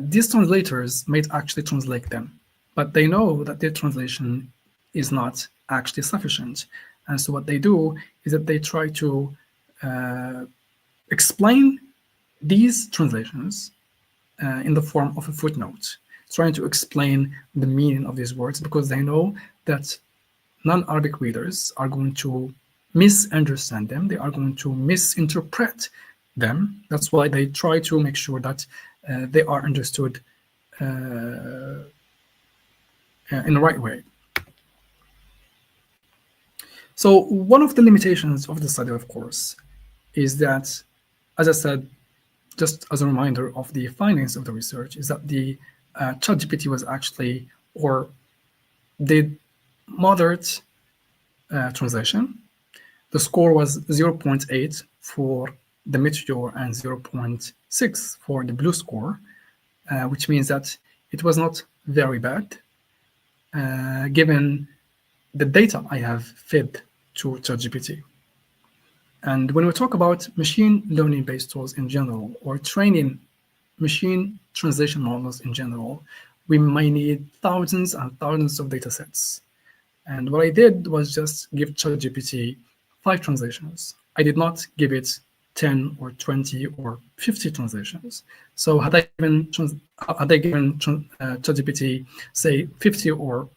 These translators might actually translate them, but they know that their translation is not actually sufficient. And so what they do is that they try to explain these translations in the form of a footnote, trying to explain the meaning of these words, because they know that non-Arabic readers are going to misunderstand them. They are going to misinterpret them. That's why they try to make sure that they are understood in the right way. So one of the limitations of the study, of course, is that, as I said, just as a reminder of the findings of the research, is that the ChatGPT was actually, or did moderate translation. The score was 0.8 for the Meteor and 0.6 for the Blue score, which means that it was not very bad, given the data I have fed to ChatGPT. And when we talk about machine learning based tools in general, or training machine translation models in general, we might need thousands and thousands of data sets. And what I did was just give ChatGPT 5 translations. I did not give it 10 or 20 or 50 translations. So had I given ChatGPT, say, 50 or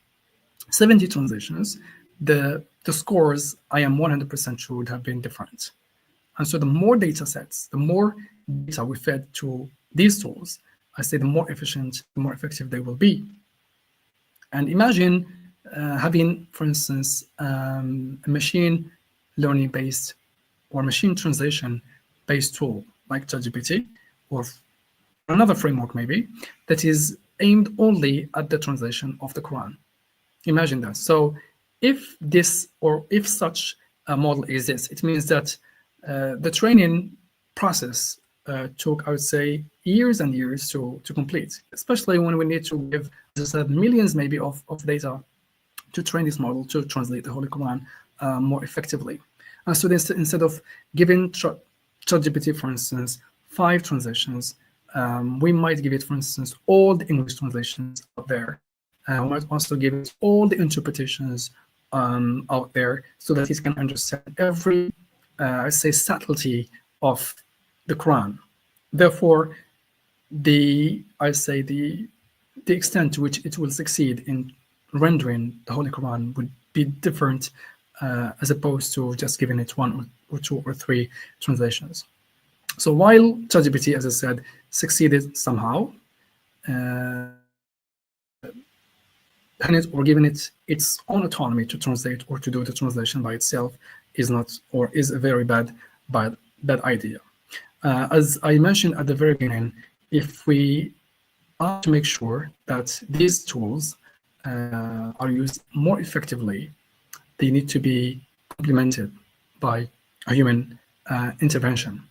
70 translations, the scores, I am 100% sure, would have been different. And so the more data sets, the more data we fed to these tools, I say the more efficient, the more effective they will be. And imagine having, for instance, a machine learning based or machine translation based tool like ChatGPT, or another framework maybe, that is aimed only at the translation of the Quran. Imagine that. So if this, or if such a model exists, it means that the training process took, I would say, years and years to complete, especially when we need to give, as I said, millions maybe of data to train this model to translate the Holy Quran more effectively. And so instead of giving ChatGPT, for instance, 5 translations, we might give it, for instance, all the English translations out there. We might also give it all the interpretations out there, so that it can understand every, I say, subtlety of the Quran. Therefore, the extent to which it will succeed in rendering the Holy Quran would be different, as opposed to just giving it 1 or 2 or 3 translations. So while ChatGPT, as I said, succeeded somehow, or giving it its own autonomy to translate or to do the translation by itself is not, or is a very bad idea. As I mentioned at the very beginning, if we are to make sure that these tools are used more effectively, they need to be complemented by a human intervention.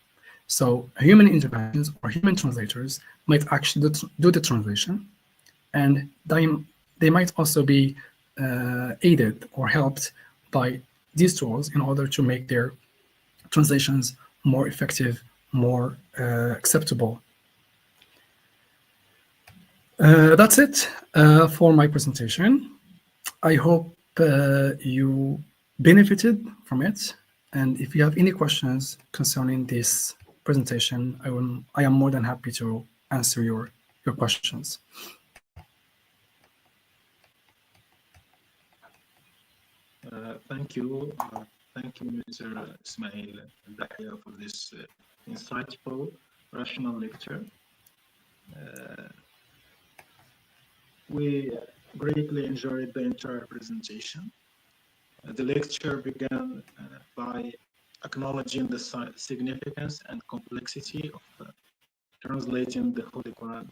So human interventions or human translators might actually do the translation, and they might also be aided or helped by these tools in order to make their translations more effective, more acceptable. That's it for my presentation. I hope you benefited from it. And if you have any questions concerning this presentation, I am more than happy to answer your questions. Thank you. Thank you, Mr. Ismail Dahia, for this insightful, rational lecture. We greatly enjoyed the entire presentation. The lecture began by acknowledging the significance and complexity of translating the Holy Quran.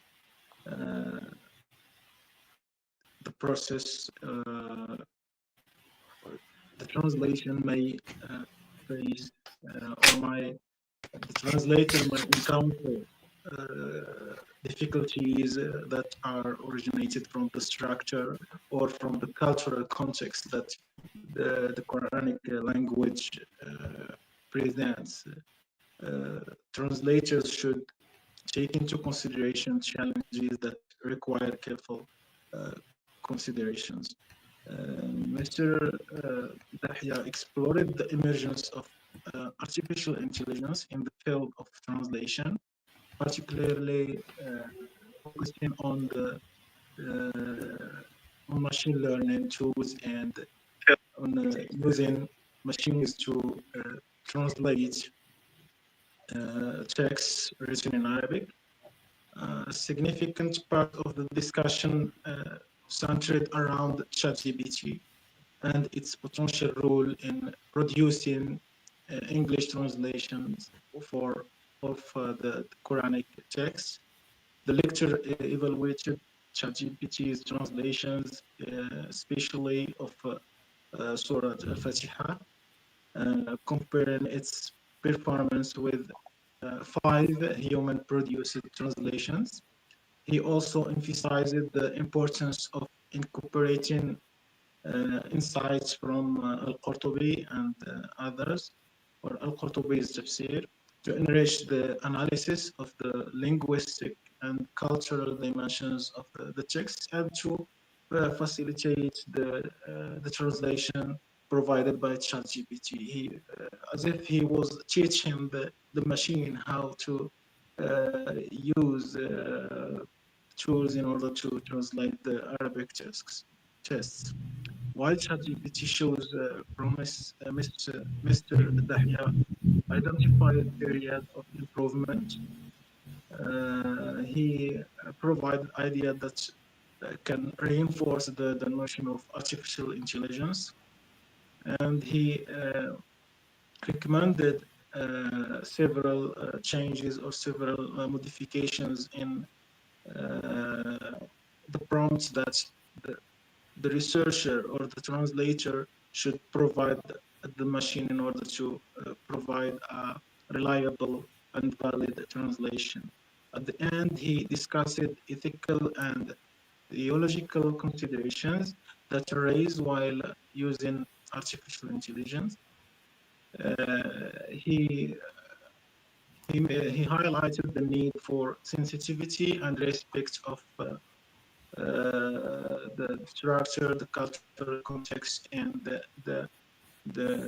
The process, the translation may face, the translator might encounter difficulties that are originated from the structure or from the cultural context that the Quranic language presents. Translators should take into consideration challenges that require careful considerations. Mr. Dahia explored the emergence of artificial intelligence in the field of translation, particularly focusing on the on machine learning tools and using machines to translate texts written in Arabic. A significant part of the discussion centered around ChatGPT and its potential role in producing English translations of the Quranic text. The lecture evaluated ChatGPT's translations, especially of Surah Al-Fatiha, comparing its performance with 5 human-produced translations. He also emphasized the importance of incorporating insights from Al-Qurtubi and others, or Al-Qurtubi's tafsir, to enrich the analysis of the linguistic and cultural dimensions of the text, and to facilitate the translation provided by ChatGPT. As if he was teaching the machine how to use tools in order to translate the Arabic tests. While ChatGPT shows promise, Mr. Dahia identified areas of improvement. He provided ideas that can reinforce the notion of artificial intelligence, and he recommended several changes or several modifications in the prompts that the researcher or the translator should provide the machine in order to provide a reliable and valid translation. At the end, he discussed ethical and theological considerations that arise while using artificial intelligence. He highlighted the need for sensitivity and respect of the structure, the cultural context, and the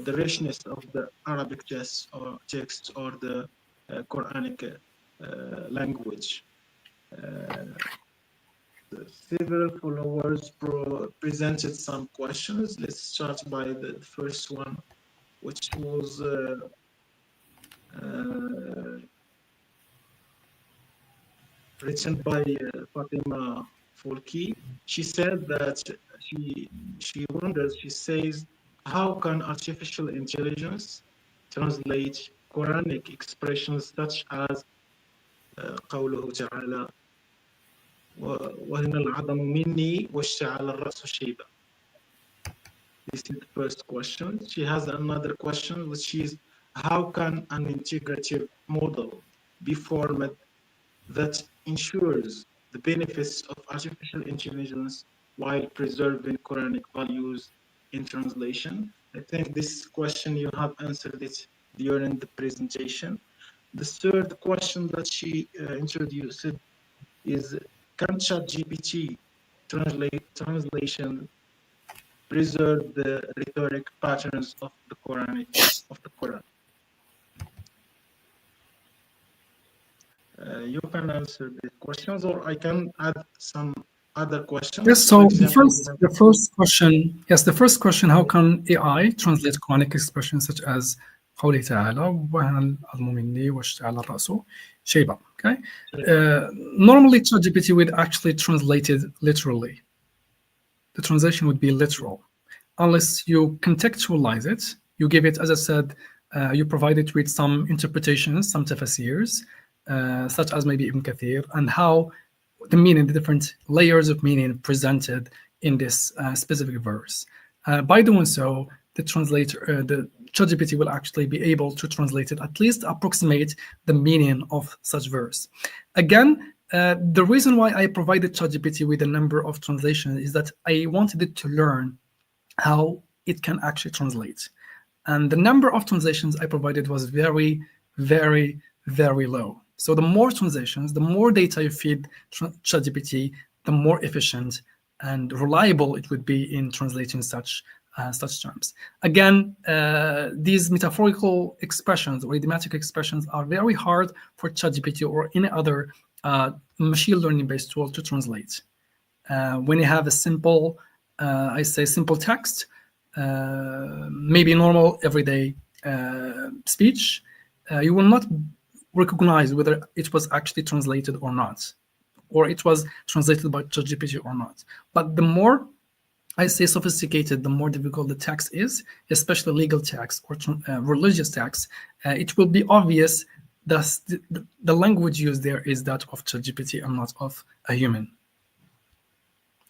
richness of the Arabic text or the Quranic language. Several followers presented some questions. Let's start by the first one, which was written by Fatima Folki. She said that she wonders, she says, how can artificial intelligence translate Quranic expressions such as قوله تعالى وهن العظم مني واشتعل الرأس شيبا. This is the first question. She has another question, which is, how can an integrative model be formed that ensures the benefits of artificial intelligence while preserving Quranic values in translation? I think this question you have answered it during the presentation. The third question that she introduced is, can ChatGPT translation preserve the rhetoric patterns of the Quran? You can answer these questions, or I can add some other questions. Yes, so the first question, how can AI translate Quranic expressions such as قوله تعالى وهن العظم مني واشتعل الرأس شيبا? Okay. Normally ChatGPT would actually translate it literally. The translation would be literal, unless you contextualize it. You give it, as I said, you provide it with some interpretations, some tafsirs, such as maybe Ibn Kathir, and how the meaning, the different layers of meaning presented in this specific verse. By doing so, the translator, the ChatGPT will actually be able to translate it, at least approximate the meaning of such verse. Again, the reason why I provided ChatGPT with a number of translations is that I wanted it to learn how it can actually translate. And the number of translations I provided was very, very, very low. So the more translations, the more data you feed ChatGPT, the more efficient and reliable it would be in translating such terms. Again, these metaphorical expressions or idiomatic expressions are very hard for ChatGPT or any other machine learning-based tool to translate. When you have a simple, simple text, maybe normal everyday speech, you will not recognize whether it was actually translated or not, or it was translated by ChatGPT or not. But the more I say sophisticated, the more difficult the text is, especially legal text or religious text. It will be obvious that the language used there is that of ChatGPT and not of a human.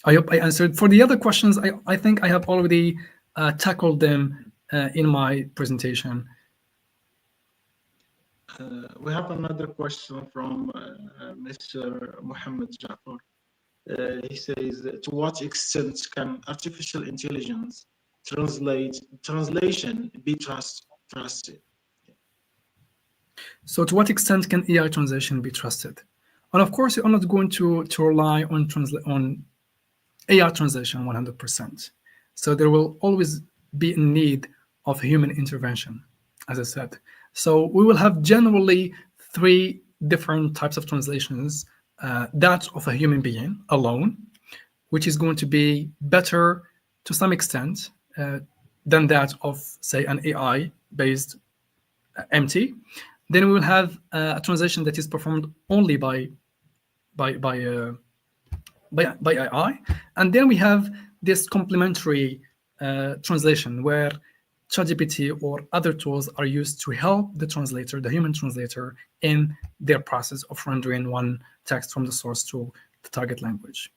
I hope I answered. For the other questions, I think I have already tackled them in my presentation. We have another question from Mr. Mohammed Jafar. He says, to what extent can artificial intelligence translation be trusted? So to what extent can AI translation be trusted? And of course, you're not going to rely on AI translation 100%. So there will always be a need of human intervention, as I said. So we will have generally three different types of translations. That of a human being alone, which is going to be better to some extent than that of, say, an AI-based MT. Then we will have a translation that is performed only by AI, and then we have this complementary translation where ChatGPT or other tools are used to help the translator, the human translator, in their process of rendering one text from the source to the target language.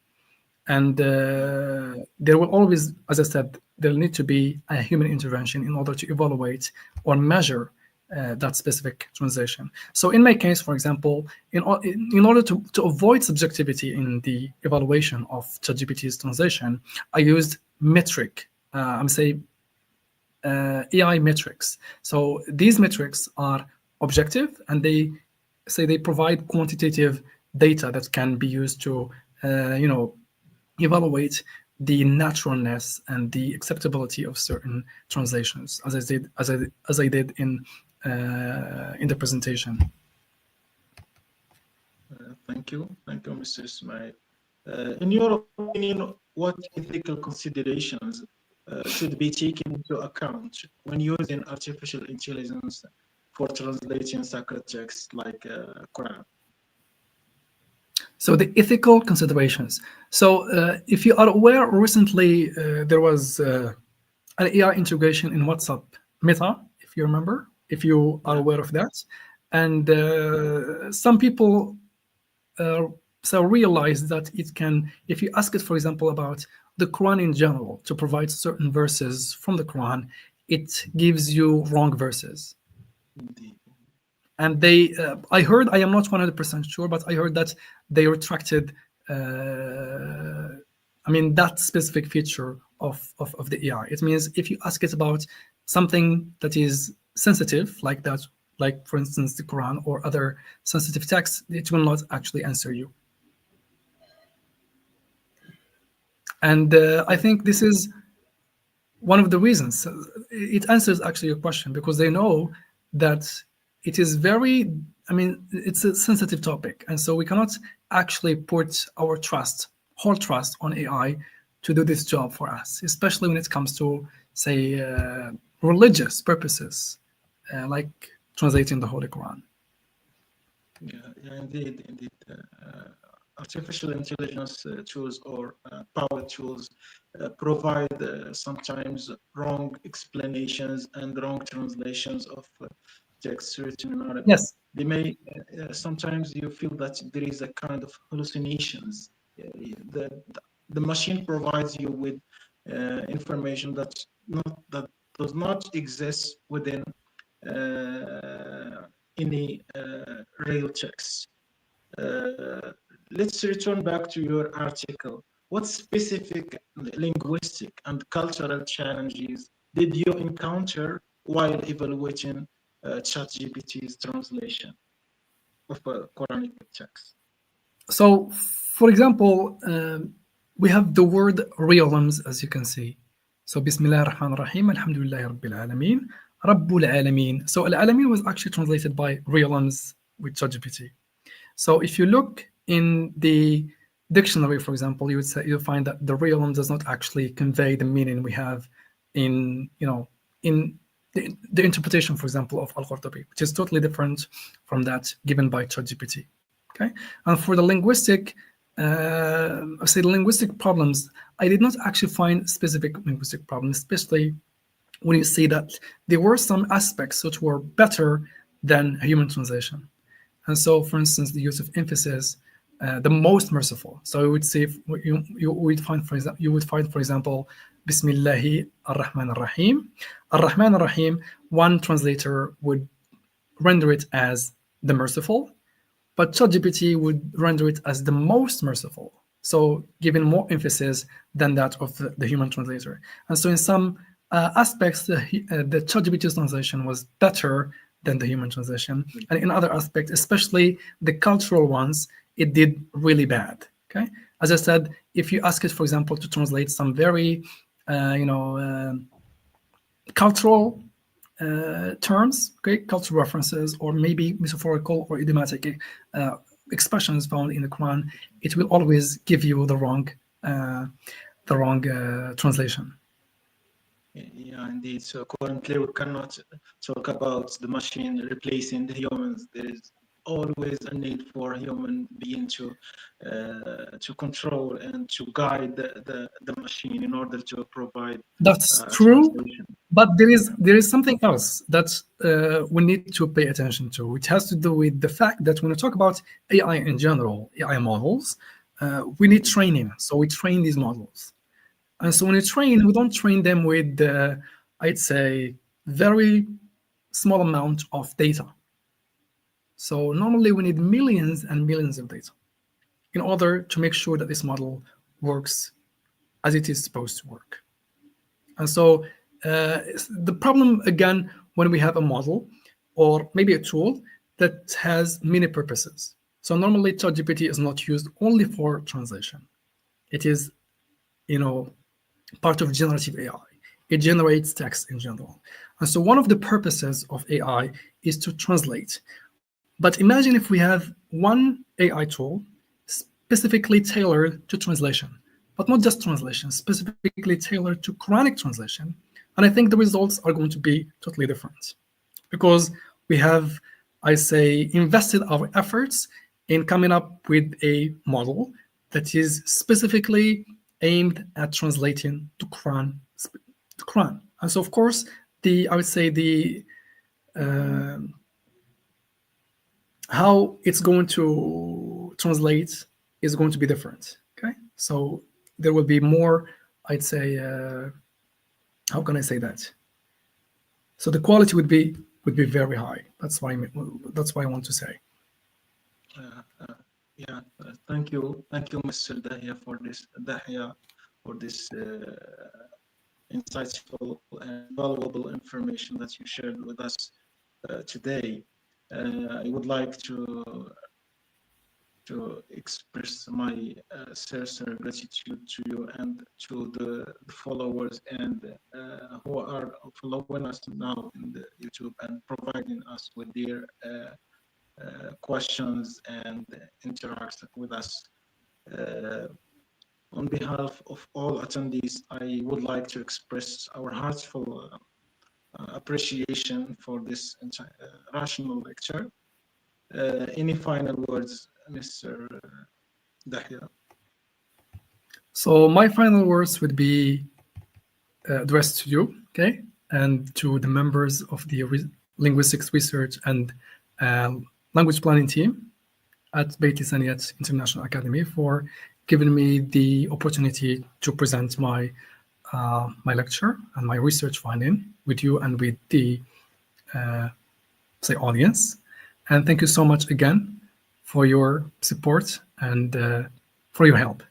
And there will always, as I said, there will need to be a human intervention in order to evaluate or measure that specific translation. So in my case, for example, in order to avoid subjectivity in the evaluation of ChatGPT's translation, I used metric, I'm saying AI metrics. So these metrics are objective, and they provide quantitative data that can be used to, evaluate the naturalness and the acceptability of certain translations, as I did in the presentation. Thank you, Mr. Ismail. In your opinion, what ethical considerations should be taken into account when using artificial intelligence for translating sacred texts like Quran? So the ethical considerations. So if you are aware, recently there was an AI integration in WhatsApp Meta, if you remember, if you are aware of that. And some people realize that it can, if you ask it, for example, about the Quran in general, to provide certain verses from the Quran, it gives you wrong verses. Indeed. And they, I heard, I am not 100% sure, but I heard that they retracted, that specific feature of the AI. It means if you ask it about something that is sensitive, like that, like for instance, the Quran or other sensitive texts, it will not actually answer you. And I think this is one of the reasons. It answers actually your question, because they know that it is very, it's a sensitive topic. And so we cannot actually put our whole trust on AI to do this job for us, especially when it comes to, say, religious purposes, like translating the Holy Quran. Yeah, indeed. Artificial intelligence tools or power tools provide sometimes wrong explanations and wrong translations of text written in Arabic. Yes. They may sometimes you feel that there is a kind of hallucinations. The machine provides you with information that does not exist within any real text. Let's return back to your article. What specific linguistic and cultural challenges did you encounter while evaluating ChatGPT's translation of a Quranic text? So, for example, we have the word realms, as you can see. So, Bismillah ar-Rahman ar-Rahim, Alhamdulillah Rabbil Alameen, Rabbul Alameen. So, Al-Alameen was actually translated by realms with ChatGPT. So, if you look in the dictionary, for example, you'll find that the realm does not actually convey the meaning we have in in the interpretation, for example, of Al-Qurtubi, which is totally different from that given by ChatGPT. Okay, and for the linguistic, say the linguistic problems, I did not actually find specific linguistic problems, especially when you see that there were some aspects which were better than human translation. And so, for instance, the use of emphasis, the most merciful. So you would say, you would find, for example, Bismillahi ar-Rahman ar-Rahim. Ar-Rahman ar-Rahim, one translator would render it as the merciful, but ChatGPT would render it as the most merciful. So giving more emphasis than that of the human translator. And so in some aspects, the ChatGPT's translation was better than the human translation. And in other aspects, especially the cultural ones, it did really bad. Okay, as I said, if you ask it, for example, to translate some very, cultural terms, okay, cultural references, or maybe metaphorical or idiomatic expressions found in the Quran, it will always give you the wrong translation. Yeah, indeed. So currently we cannot talk about the machine replacing the humans. There is always a need for human being to control and to guide the machine in order to provide That's a true, translation. but there is something else that we need to pay attention to, which has to do with the fact that when we talk about AI in general, AI models, we need training. So we train these models. And so when we train, we don't train them with, I'd say, very small amount of data. So normally we need millions and millions of data in order to make sure that this model works as it is supposed to work. And so the problem, again, when we have a model or maybe a tool that has many purposes. So normally ChatGPT is not used only for translation. It is, part of generative AI. It generates text in general. And so one of the purposes of AI is to translate. But imagine if we have one AI tool specifically tailored to translation, but not just translation, specifically tailored to Quranic translation. And I think the results are going to be totally different because we have, I say, invested our efforts in coming up with a model that is specifically aimed at translating to Quran. And so, of course, I would say how it's going to translate is going to be different. Okay, so there will be more, I'd say, how can I say that? So the quality would be very high. That's why I want to say. Yeah, thank you, Mr. Dahia, for this insightful and valuable information that you shared with us today. I would like to express my sincere gratitude to you and to the followers and who are following us now in the YouTube and providing us with their questions and interact with us. On behalf of all attendees, I would like to express our heartfelt appreciation for this rational lecture. Any final words, Mr. Dahia? So my final words would be addressed to you, okay, and to the members of the Linguistics Research and Language Planning team at Bitlisaniyat International Academy for giving me the opportunity to present my lecture and my research finding with you and with the audience. And thank you so much again for your support and for your help.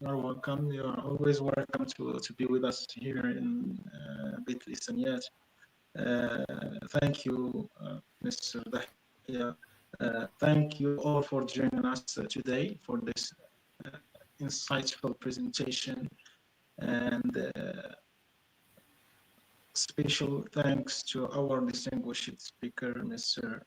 You're welcome. You're always welcome to be with us here in Bitlisaniyat. Thank you, Mr. Dahia. Thank you all for joining us today for this insightful presentation, and special thanks to our distinguished speaker, Mr.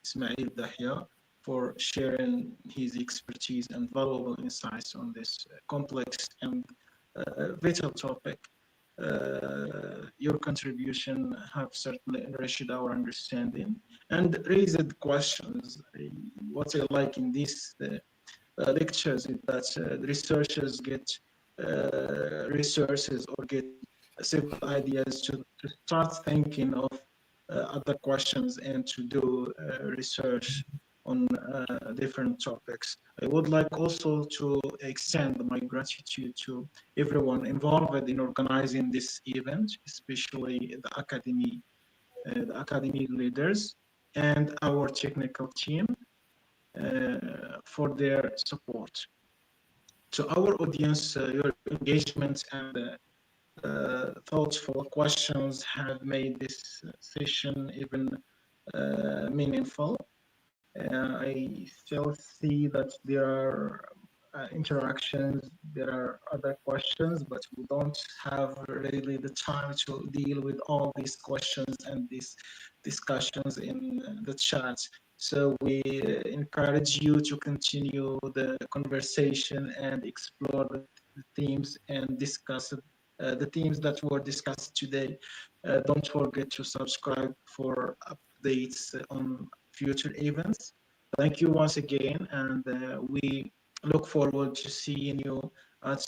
Ismail Dahia, for sharing his expertise and valuable insights on this complex and vital topic. your contribution have certainly enriched our understanding and raised questions. What I like in these lectures is that the researchers get resources or get several ideas to start thinking of other questions and to do research on different topics. I would like also to extend my gratitude to everyone involved in organizing this event, especially the academy leaders, and our technical team for their support. To our audience, your engagement and thoughtful questions have made this session even meaningful. I still see that there are interactions, there are other questions, but we don't have really the time to deal with all these questions and these discussions in the chat. So we encourage you to continue the conversation and explore the themes and discuss the themes that were discussed today. Don't forget to subscribe for updates on future events. Thank you once again, and we look forward to seeing you at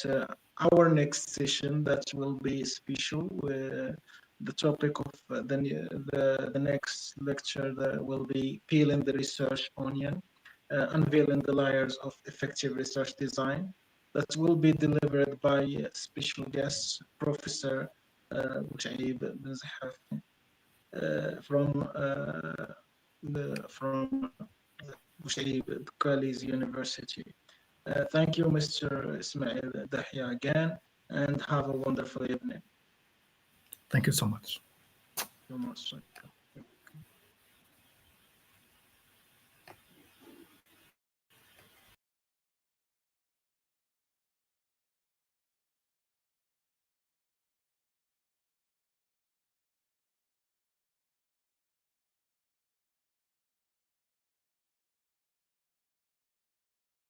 our next session that will be special. The topic of the next lecture that will be peeling the research onion, unveiling the layers of effective research design. That will be delivered by special guest Professor Mushaib bin Zahafi from Mushaib College University. Thank you, Mr. Ismail Dahia, again, and have a wonderful evening. Thank you so much. So much.